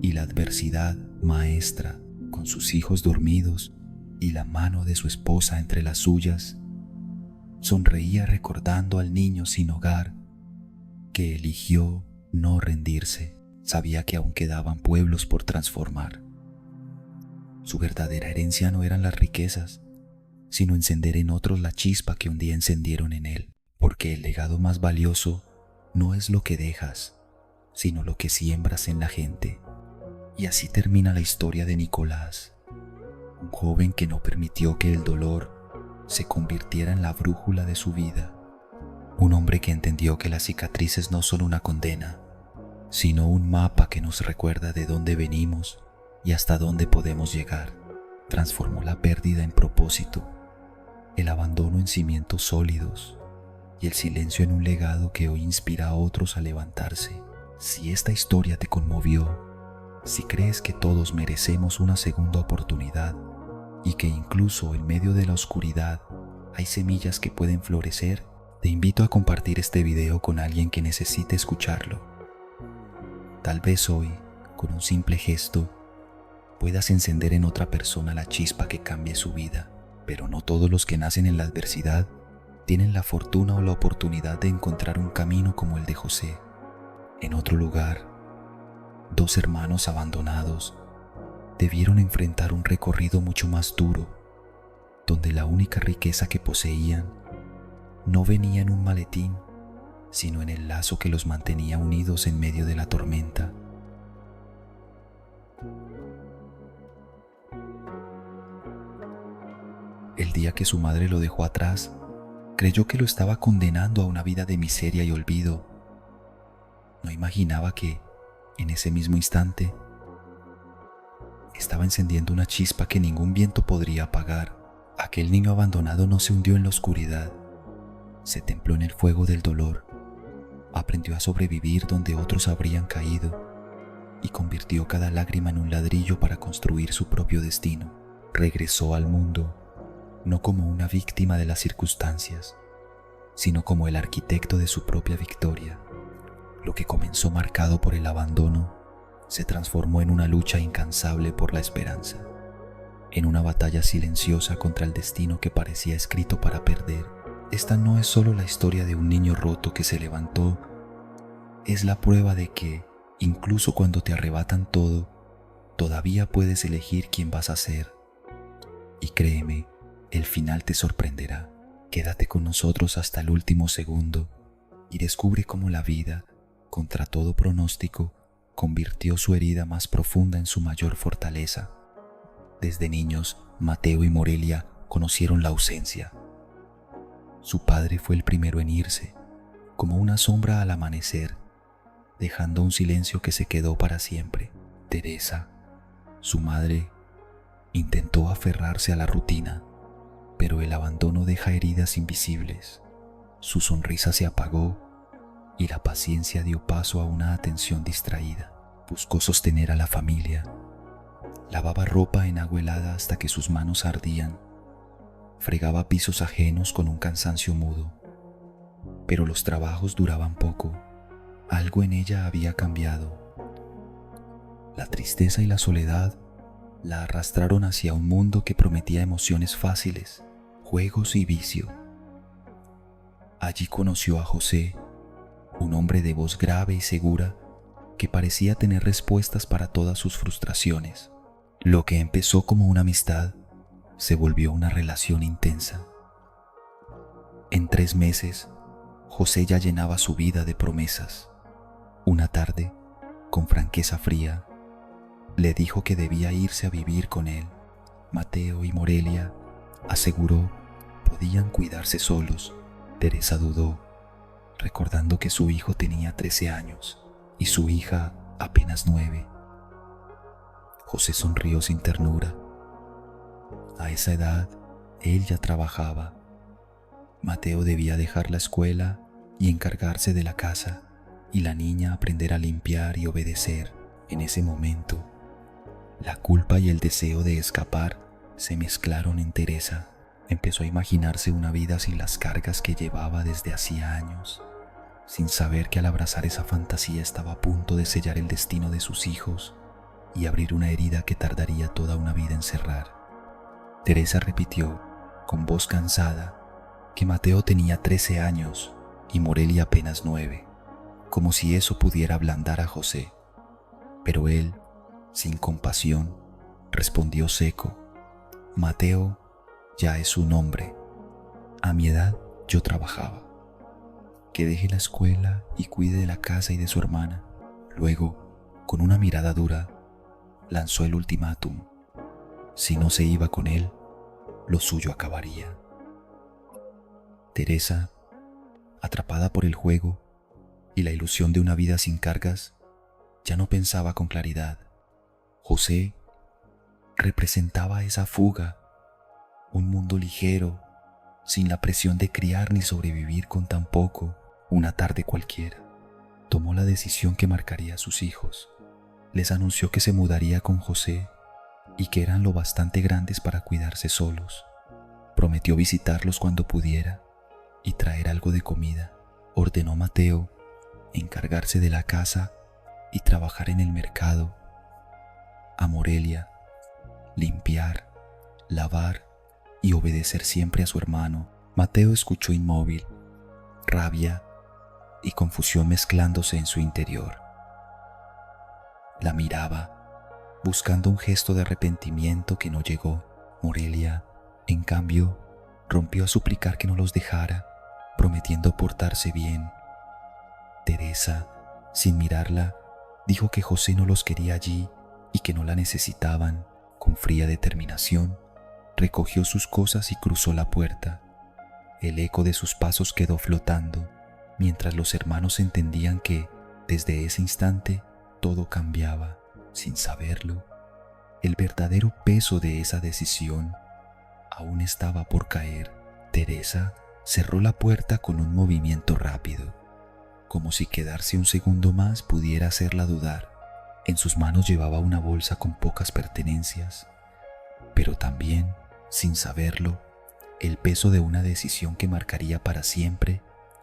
y la adversidad maestra. Con sus hijos dormidos y la mano de su esposa entre las suyas, sonreía recordando al niño sin hogar que eligió no rendirse. Sabía que aún quedaban pueblos por transformar. Su verdadera herencia no eran las riquezas, sino encender en otros la chispa que un día encendieron en él. Porque el legado más valioso no es lo que dejas, sino lo que siembras en la gente. Y así termina la historia de Nicolás, un joven que no permitió que el dolor se convirtiera en la brújula de su vida. Un hombre que entendió que las cicatrices no son una condena, sino un mapa que nos recuerda de dónde venimos y hasta dónde podemos llegar. Transformó la pérdida en propósito, el abandono en cimientos sólidos y el silencio en un legado que hoy inspira a otros a levantarse. Si esta historia te conmovió, si crees que todos merecemos una segunda oportunidad y que incluso en medio de la oscuridad hay semillas que pueden florecer, te invito a compartir este video con alguien que necesite escucharlo. Tal vez hoy, con un simple gesto, puedas encender en otra persona la chispa que cambie su vida, pero no todos los que nacen en la adversidad tienen la fortuna o la oportunidad de encontrar un camino como el de José. En otro lugar, dos hermanos abandonados debieron enfrentar un recorrido mucho más duro, donde la única riqueza que poseían no venía en un maletín, sino en el lazo que los mantenía unidos en medio de la tormenta. El día que su madre lo dejó atrás, creyó que lo estaba condenando a una vida de miseria y olvido. No imaginaba que, en ese mismo instante, estaba encendiendo una chispa que ningún viento podría apagar. Aquel niño abandonado no se hundió en la oscuridad, se templó en el fuego del dolor, aprendió a sobrevivir donde otros habrían caído y convirtió cada lágrima en un ladrillo para construir su propio destino. Regresó al mundo no como una víctima de las circunstancias, sino como el arquitecto de su propia victoria. Lo que comenzó marcado por el abandono se transformó en una lucha incansable por la esperanza, en una batalla silenciosa contra el destino que parecía escrito para perder. Esta no es solo la historia de un niño roto que se levantó, es la prueba de que, incluso cuando te arrebatan todo, todavía puedes elegir quién vas a ser. Y créeme, el final te sorprenderá. Quédate con nosotros hasta el último segundo y descubre cómo la vida, contra todo pronóstico, convirtió su herida más profunda en su mayor fortaleza. Desde niños, Mateo y Morelia conocieron la ausencia. Su padre fue el primero en irse, como una sombra al amanecer, dejando un silencio que se quedó para siempre. Teresa, su madre, intentó aferrarse a la rutina, pero el abandono deja heridas invisibles. Su sonrisa se apagó y la paciencia dio paso a una atención distraída. Buscó sostener a la familia. Lavaba ropa en agua helada hasta que sus manos ardían. Fregaba pisos ajenos con un cansancio mudo. Pero los trabajos duraban poco. Algo en ella había cambiado. La tristeza y la soledad la arrastraron hacia un mundo que prometía emociones fáciles, juegos y vicio. Allí conoció a José, un hombre de voz grave y segura que parecía tener respuestas para todas sus frustraciones. Lo que empezó como una amistad se volvió una relación intensa. En 3 meses, José ya llenaba su vida de promesas. Una tarde, con franqueza fría, le dijo que debía irse a vivir con él. Mateo y Morelia, aseguró, podían cuidarse solos. Teresa dudó, recordando que su hijo tenía 13 años y su hija apenas 9. José sonrió sin ternura. A esa edad, él ya trabajaba. Mateo debía dejar la escuela y encargarse de la casa, y la niña aprender a limpiar y obedecer. En ese momento, la culpa y el deseo de escapar se mezclaron en Teresa. Empezó a imaginarse una vida sin las cargas que llevaba desde hacía años, sin saber que al abrazar esa fantasía estaba a punto de sellar el destino de sus hijos y abrir una herida que tardaría toda una vida en cerrar. Teresa repitió, con voz cansada, que Mateo tenía 13 años y Morelia apenas 9, como si eso pudiera ablandar a José. Pero él, sin compasión, respondió seco, Mateo ya es un hombre. A mi edad yo trabajaba. Que deje la escuela y cuide de la casa y de su hermana. Luego, con una mirada dura, lanzó el ultimátum. Si no se iba con él, lo suyo acabaría. Teresa, atrapada por el juego y la ilusión de una vida sin cargas, ya no pensaba con claridad. José representaba esa fuga, un mundo ligero, sin la presión de criar ni sobrevivir con tan poco. Una tarde cualquiera, tomó la decisión que marcaría a sus hijos. Les anunció que se mudaría con José y que eran lo bastante grandes para cuidarse solos. Prometió visitarlos cuando pudiera y traer algo de comida. Ordenó a Mateo encargarse de la casa y trabajar en el mercado. A Morelia, limpiar, lavar y obedecer siempre a su hermano. Mateo escuchó inmóvil, rabia y confusión mezclándose en su interior. La miraba, buscando un gesto de arrepentimiento que no llegó. Morelia, en cambio, rompió a suplicar que no los dejara, prometiendo portarse bien. Teresa, sin mirarla, dijo que José no los quería allí y que no la necesitaban. Con fría determinación, recogió sus cosas y cruzó la puerta. El eco de sus pasos quedó flotando, mientras los hermanos entendían que, desde ese instante, todo cambiaba. Sin saberlo, el verdadero peso de esa decisión aún estaba por caer. Teresa cerró la puerta con un movimiento rápido, como si quedarse un segundo más pudiera hacerla dudar. En sus manos llevaba una bolsa con pocas pertenencias, pero también, sin saberlo, el peso de una decisión que marcaría para siempre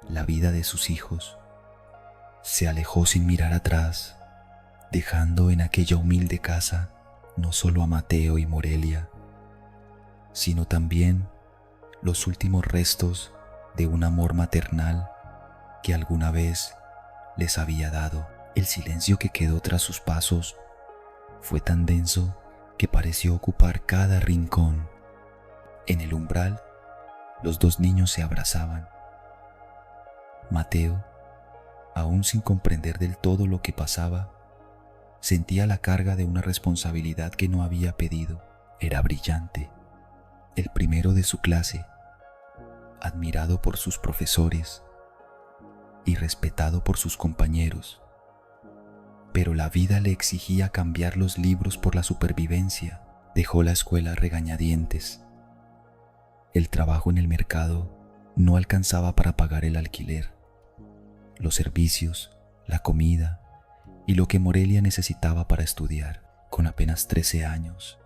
la vida de sus hijos. Se alejó sin mirar atrás, dejando en aquella humilde casa no solo a Mateo y Morelia, sino también los últimos restos de un amor maternal que alguna vez les había dado. El silencio que quedó tras sus pasos fue tan denso que pareció ocupar cada rincón. En el umbral, los dos niños se abrazaban. Mateo, aún sin comprender del todo lo que pasaba, sentía la carga de una responsabilidad que no había pedido. Era brillante, el primero de su clase, admirado por sus profesores y respetado por sus compañeros. Pero la vida le exigía cambiar los libros por la supervivencia. Dejó la escuela a regañadientes. El trabajo en el mercado no alcanzaba para pagar el alquiler, los servicios, la comida y lo que Morelia necesitaba para estudiar. Con apenas 13 años,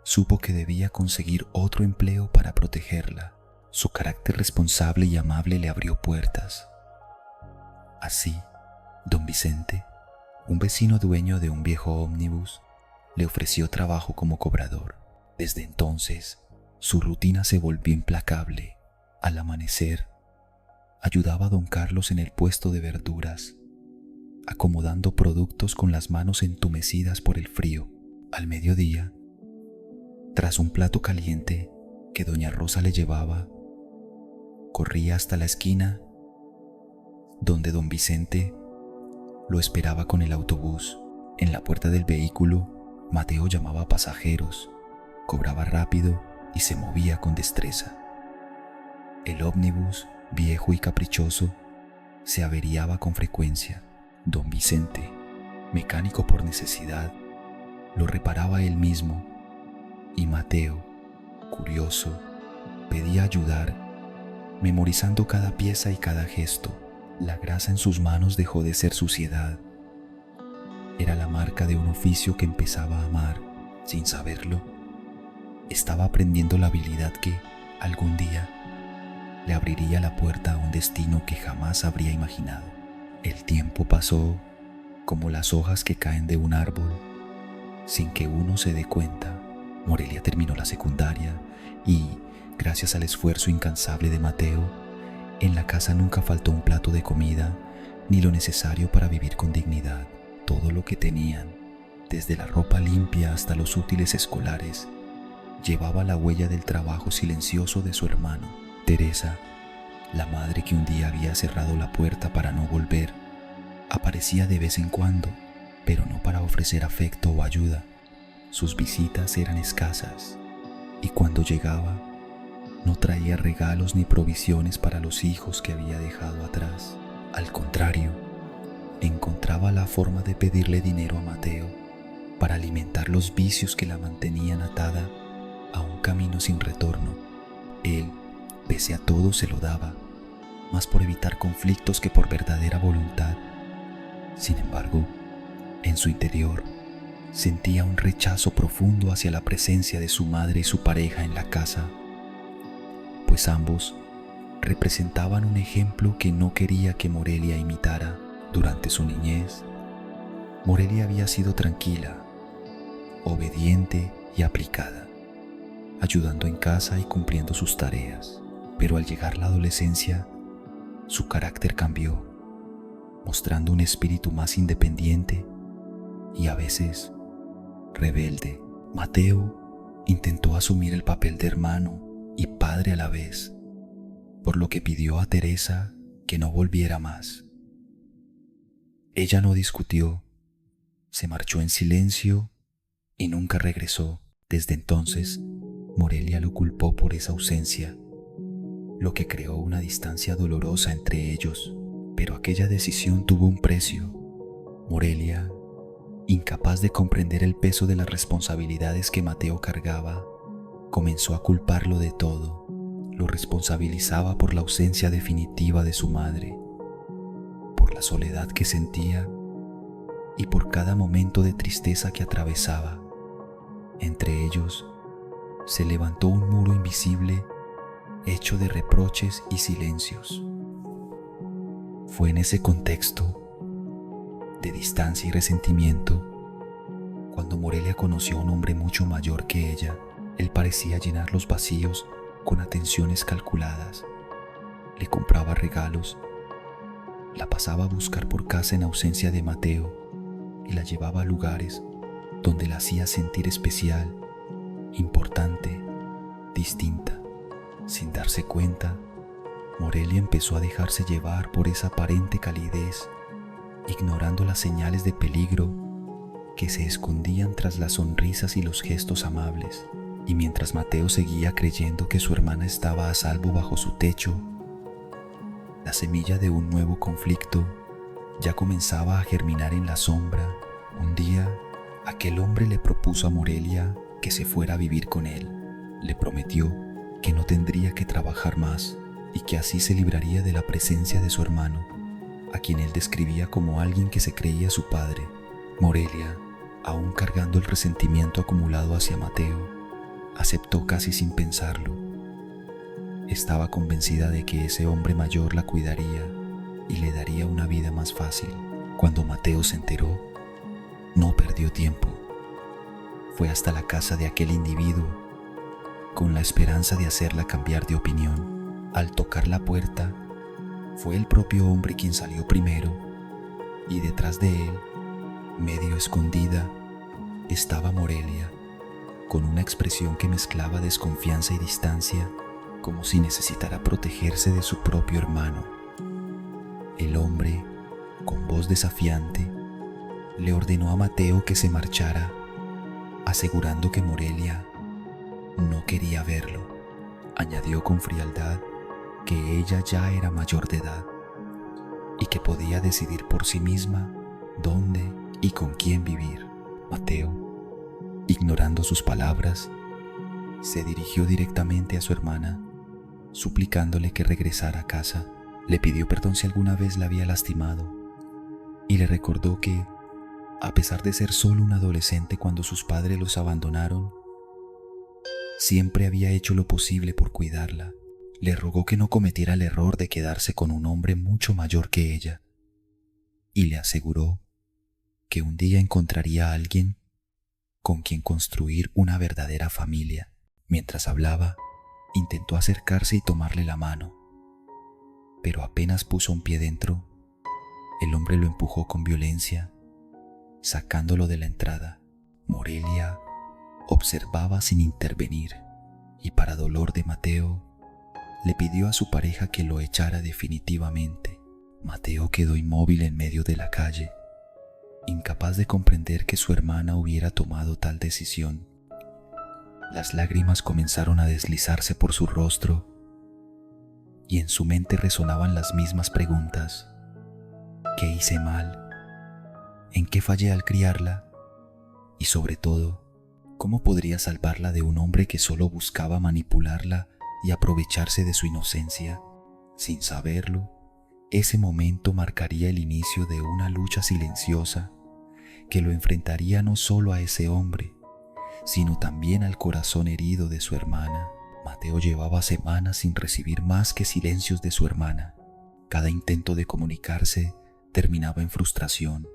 supo que debía conseguir otro empleo para protegerla. Su carácter responsable y amable le abrió puertas. Así, don Vicente, un vecino dueño de un viejo ómnibus, le ofreció trabajo como cobrador. Desde entonces, su rutina se volvió implacable. Al amanecer, ayudaba a don Carlos en el puesto de verduras, acomodando productos con las manos entumecidas por el frío. Al mediodía, tras un plato caliente que doña Rosa le llevaba, corría hasta la esquina donde don Vicente lo esperaba con el autobús. En la puerta del vehículo, Mateo llamaba a pasajeros, cobraba rápido y se movía con destreza. El ómnibus, viejo y caprichoso, se averiaba con frecuencia. Don Vicente, mecánico por necesidad, lo reparaba él mismo, y Mateo, curioso, pedía ayudar, memorizando cada pieza y cada gesto. La grasa en sus manos dejó de ser suciedad. Era la marca de un oficio que empezaba a amar. Sin saberlo, estaba aprendiendo la habilidad que, algún día, le abriría la puerta a un destino que jamás habría imaginado. El tiempo pasó como las hojas que caen de un árbol, sin que uno se dé cuenta. Morelia terminó la secundaria y, gracias al esfuerzo incansable de Mateo, en la casa nunca faltó un plato de comida ni lo necesario para vivir con dignidad. Todo lo que tenían, desde la ropa limpia hasta los útiles escolares, llevaba la huella del trabajo silencioso de su hermano. Teresa, la madre que un día había cerrado la puerta para no volver, aparecía de vez en cuando, pero no para ofrecer afecto o ayuda. Sus visitas eran escasas, y cuando llegaba, no traía regalos ni provisiones para los hijos que había dejado atrás. Al contrario, encontraba la forma de pedirle dinero a Mateo para alimentar los vicios que la mantenían atada a un camino sin retorno. Él, pese a todo, se lo daba, más por evitar conflictos que por verdadera voluntad. Sin embargo, en su interior, sentía un rechazo profundo hacia la presencia de su madre y su pareja en la casa, pues ambos representaban un ejemplo que no quería que Morelia imitara. Durante su niñez, Morelia había sido tranquila, obediente y aplicada, ayudando en casa y cumpliendo sus tareas. Pero al llegar la adolescencia, su carácter cambió, mostrando un espíritu más independiente y a veces rebelde. Mateo intentó asumir el papel de hermano y padre a la vez, por lo que pidió a Teresa que no volviera más. Ella no discutió, se marchó en silencio y nunca regresó. Desde entonces, Morelia lo culpó por esa ausencia, lo que creó una distancia dolorosa entre ellos. Pero aquella decisión tuvo un precio. Morelia, incapaz de comprender el peso de las responsabilidades que Mateo cargaba, comenzó a culparlo de todo. Lo responsabilizaba por la ausencia definitiva de su madre, por la soledad que sentía y por cada momento de tristeza que atravesaba. Entre ellos, se levantó un muro invisible hecho de reproches y silencios. Fue en ese contexto de distancia y resentimiento cuando Morelia conoció a un hombre mucho mayor que ella. Él parecía llenar los vacíos con atenciones calculadas. Le compraba regalos, la pasaba a buscar por casa en ausencia de Mateo y la llevaba a lugares donde la hacía sentir especial, importante, distinta. Sin darse cuenta, Morelia empezó a dejarse llevar por esa aparente calidez, ignorando las señales de peligro que se escondían tras las sonrisas y los gestos amables. Y mientras Mateo seguía creyendo que su hermana estaba a salvo bajo su techo, la semilla de un nuevo conflicto ya comenzaba a germinar en la sombra. Un día, aquel hombre le propuso a Morelia que se fuera a vivir con él. Le prometió que no tendría que trabajar más y que así se libraría de la presencia de su hermano, a quien él describía como alguien que se creía su padre. Morelia, aún cargando el resentimiento acumulado hacia Mateo, aceptó casi sin pensarlo. Estaba convencida de que ese hombre mayor la cuidaría y le daría una vida más fácil. Cuando Mateo se enteró, no perdió tiempo. Fue hasta la casa de aquel individuo con la esperanza de hacerla cambiar de opinión. Al tocar la puerta, fue el propio hombre quien salió primero, y detrás de él, medio escondida, estaba Morelia, con una expresión que mezclaba desconfianza y distancia, como si necesitara protegerse de su propio hermano. El hombre, con voz desafiante, le ordenó a Mateo que se marchara, asegurando que Morelia no quería verlo. Añadió con frialdad que ella ya era mayor de edad y que podía decidir por sí misma dónde y con quién vivir. Mateo, ignorando sus palabras, se dirigió directamente a su hermana, suplicándole que regresara a casa. Le pidió perdón si alguna vez la había lastimado y le recordó que, a pesar de ser solo un adolescente cuando sus padres los abandonaron, siempre había hecho lo posible por cuidarla. Le rogó que no cometiera el error de quedarse con un hombre mucho mayor que ella y le aseguró que un día encontraría a alguien con quien construir una verdadera familia. Mientras hablaba, intentó acercarse y tomarle la mano, pero apenas puso un pie dentro, el hombre lo empujó con violencia, sacándolo de la entrada. Morelia observaba sin intervenir y, para dolor de Mateo, le pidió a su pareja que lo echara definitivamente. Mateo quedó inmóvil en medio de la calle, incapaz de comprender que su hermana hubiera tomado tal decisión. Las lágrimas comenzaron a deslizarse por su rostro y en su mente resonaban las mismas preguntas. ¿Qué hice mal? ¿En qué fallé al criarla? Y sobre todo, ¿cómo podría salvarla de un hombre que solo buscaba manipularla y aprovecharse de su inocencia? Sin saberlo, ese momento marcaría el inicio de una lucha silenciosa que lo enfrentaría no solo a ese hombre, sino también al corazón herido de su hermana. Mateo llevaba semanas sin recibir más que silencios de su hermana. Cada intento de comunicarse terminaba en frustración.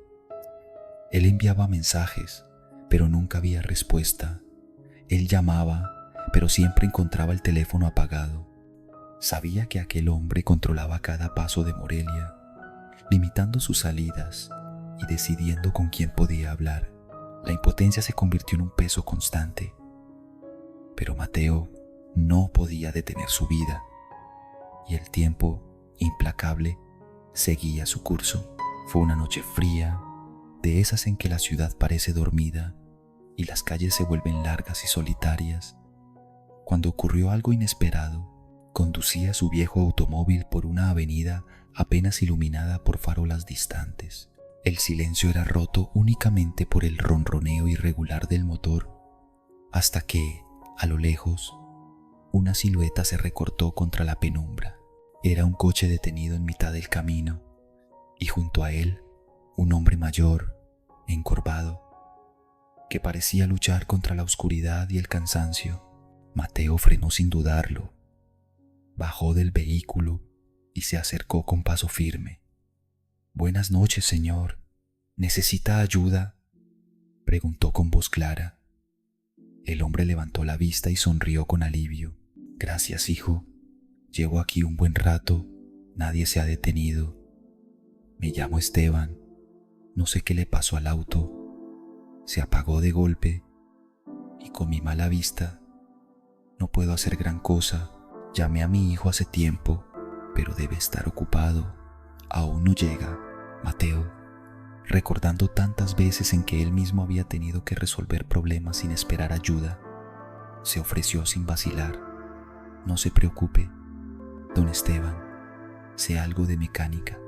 Él enviaba mensajes, pero nunca había respuesta. Él llamaba, pero siempre encontraba el teléfono apagado. Sabía que aquel hombre controlaba cada paso de Morelia, limitando sus salidas y decidiendo con quién podía hablar. La impotencia se convirtió en un peso constante. Pero Mateo no podía detener su vida, y el tiempo, implacable, seguía su curso. Fue una noche fría, de esas en que la ciudad parece dormida y las calles se vuelven largas y solitarias, cuando ocurrió algo inesperado. Conducía su viejo automóvil por una avenida apenas iluminada por farolas distantes. El silencio era roto únicamente por el ronroneo irregular del motor, hasta que, a lo lejos, una silueta se recortó contra la penumbra. Era un coche detenido en mitad del camino, y junto a él, un hombre mayor, encorvado, que parecía luchar contra la oscuridad y el cansancio. Mateo frenó sin dudarlo, bajó del vehículo y se acercó con paso firme. «Buenas noches, señor. ¿Necesita ayuda?», preguntó con voz clara. El hombre levantó la vista y sonrió con alivio. «Gracias, hijo. Llevo aquí un buen rato. Nadie se ha detenido. Me llamo Esteban. No sé qué le pasó al auto. Se apagó de golpe y con mi mala vista no puedo hacer gran cosa. Llamé a mi hijo hace tiempo, pero debe estar ocupado. Aún no llega». Mateo, recordando tantas veces en que él mismo había tenido que resolver problemas sin esperar ayuda, se ofreció sin vacilar. «No se preocupe, don Esteban. Sé algo de mecánica.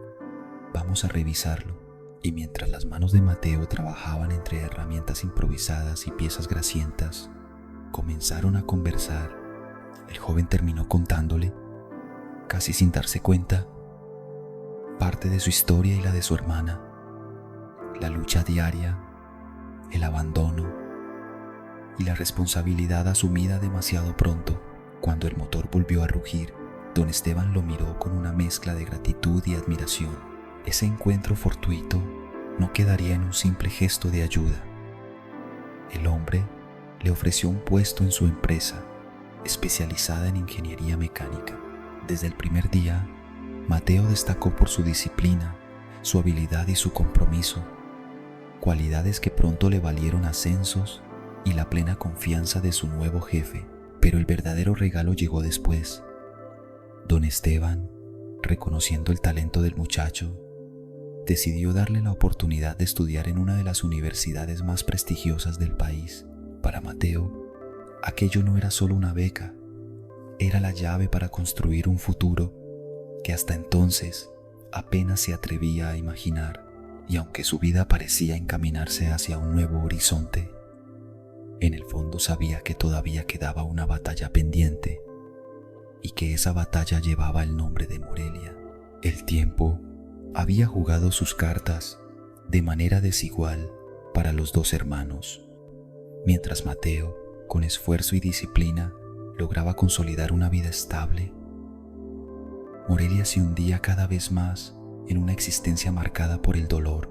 Vamos a revisarlo». Y mientras las manos de Mateo trabajaban entre herramientas improvisadas y piezas grasientas, comenzaron a conversar. El joven terminó contándole, casi sin darse cuenta, parte de su historia y la de su hermana, la lucha diaria, el abandono y la responsabilidad asumida demasiado pronto. Cuando el motor volvió a rugir, don Esteban lo miró con una mezcla de gratitud y admiración. Ese encuentro fortuito no quedaría en un simple gesto de ayuda. El hombre le ofreció un puesto en su empresa, especializada en ingeniería mecánica. Desde el primer día, Mateo destacó por su disciplina, su habilidad y su compromiso, cualidades que pronto le valieron ascensos y la plena confianza de su nuevo jefe. Pero el verdadero regalo llegó después. Don Esteban, reconociendo el talento del muchacho, decidió darle la oportunidad de estudiar en una de las universidades más prestigiosas del país. Para Mateo, aquello no era solo una beca, era la llave para construir un futuro que hasta entonces apenas se atrevía a imaginar. Y aunque su vida parecía encaminarse hacia un nuevo horizonte, en el fondo sabía que todavía quedaba una batalla pendiente y que esa batalla llevaba el nombre de Morelia. El tiempo había jugado sus cartas de manera desigual para los dos hermanos. Mientras Mateo, con esfuerzo y disciplina, lograba consolidar una vida estable, Morelia se hundía cada vez más en una existencia marcada por el dolor.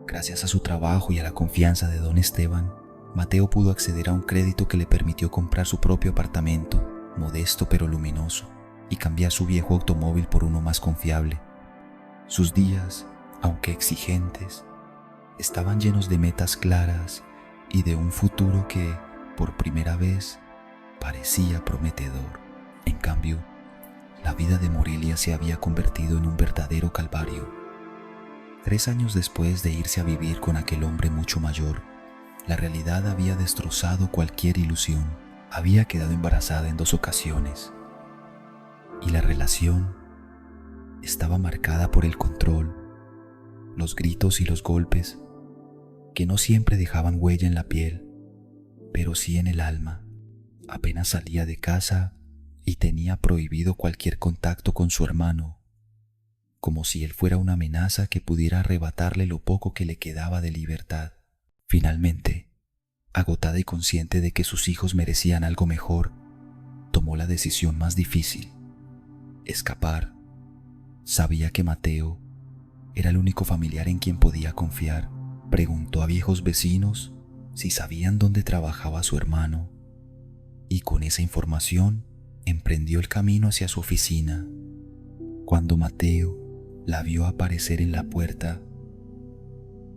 Gracias a su trabajo y a la confianza de don Esteban, Mateo pudo acceder a un crédito que le permitió comprar su propio apartamento, modesto pero luminoso, y cambiar su viejo automóvil por uno más confiable. Sus días, aunque exigentes, estaban llenos de metas claras y de un futuro que, por primera vez, parecía prometedor. En cambio, la vida de Morelia se había convertido en un verdadero calvario. 3 años después de irse a vivir con aquel hombre mucho mayor, la realidad había destrozado cualquier ilusión. Había quedado embarazada en 2 ocasiones, y la relación estaba marcada por el control, los gritos y los golpes, que no siempre dejaban huella en la piel, pero sí en el alma. Apenas salía de casa y tenía prohibido cualquier contacto con su hermano, como si él fuera una amenaza que pudiera arrebatarle lo poco que le quedaba de libertad. Finalmente, agotada y consciente de que sus hijos merecían algo mejor, tomó la decisión más difícil: escapar. Sabía que Mateo era el único familiar en quien podía confiar, Preguntó a viejos vecinos si sabían dónde trabajaba su hermano y con esa información emprendió el camino hacia su oficina. Cuando Mateo la vio aparecer en la puerta,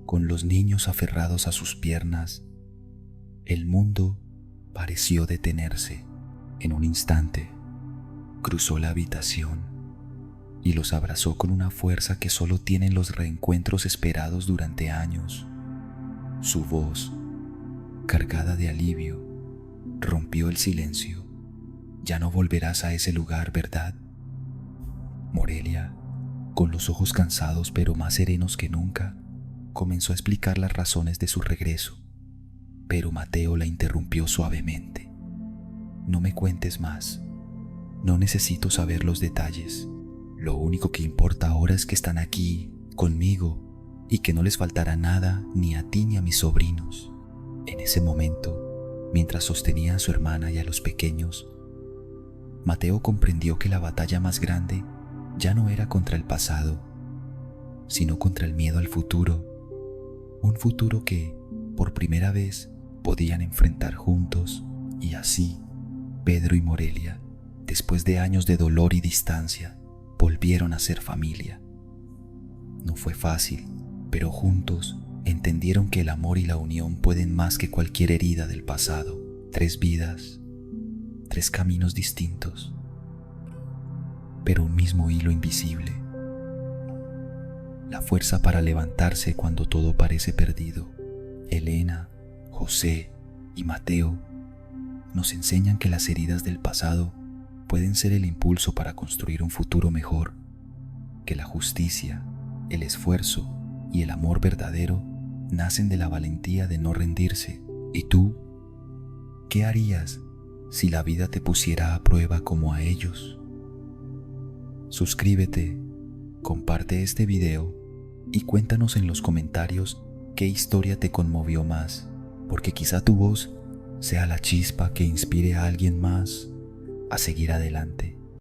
con los niños aferrados a sus piernas, el mundo pareció detenerse. En un instante, cruzó la habitación y los abrazó con una fuerza que solo tienen los reencuentros esperados durante años. Su voz, cargada de alivio, rompió el silencio. Ya no volverás a ese lugar, ¿verdad? Morelia, con los ojos cansados pero más serenos que nunca, comenzó a explicar las razones de su regreso, pero Mateo la interrumpió suavemente. No me cuentes más. No necesito saber los detalles. Lo único que importa ahora es que están aquí, conmigo, y que no les faltará nada ni a ti ni a mis sobrinos. En ese momento, mientras sostenía a su hermana y a los pequeños, Mateo comprendió que la batalla más grande ya no era contra el pasado, sino contra el miedo al futuro, un futuro que, por primera vez, podían enfrentar juntos, y así, Pedro y Morelia, después de años de dolor y distancia, volvieron a ser familia. No fue fácil, pero juntos entendieron que el amor y la unión pueden más que cualquier herida del pasado. 3 vidas, 3 caminos distintos, pero un mismo hilo invisible. La fuerza para levantarse cuando todo parece perdido. Elena, José y Mateo nos enseñan que las heridas del pasado pueden ser el impulso para construir un futuro mejor, que la justicia, el esfuerzo y el amor verdadero nacen de la valentía de no rendirse. ¿Y tú? ¿Qué harías si la vida te pusiera a prueba como a ellos? Suscríbete, comparte este video y cuéntanos en los comentarios qué historia te conmovió más, porque quizá tu voz sea la chispa que inspire a alguien más a seguir adelante.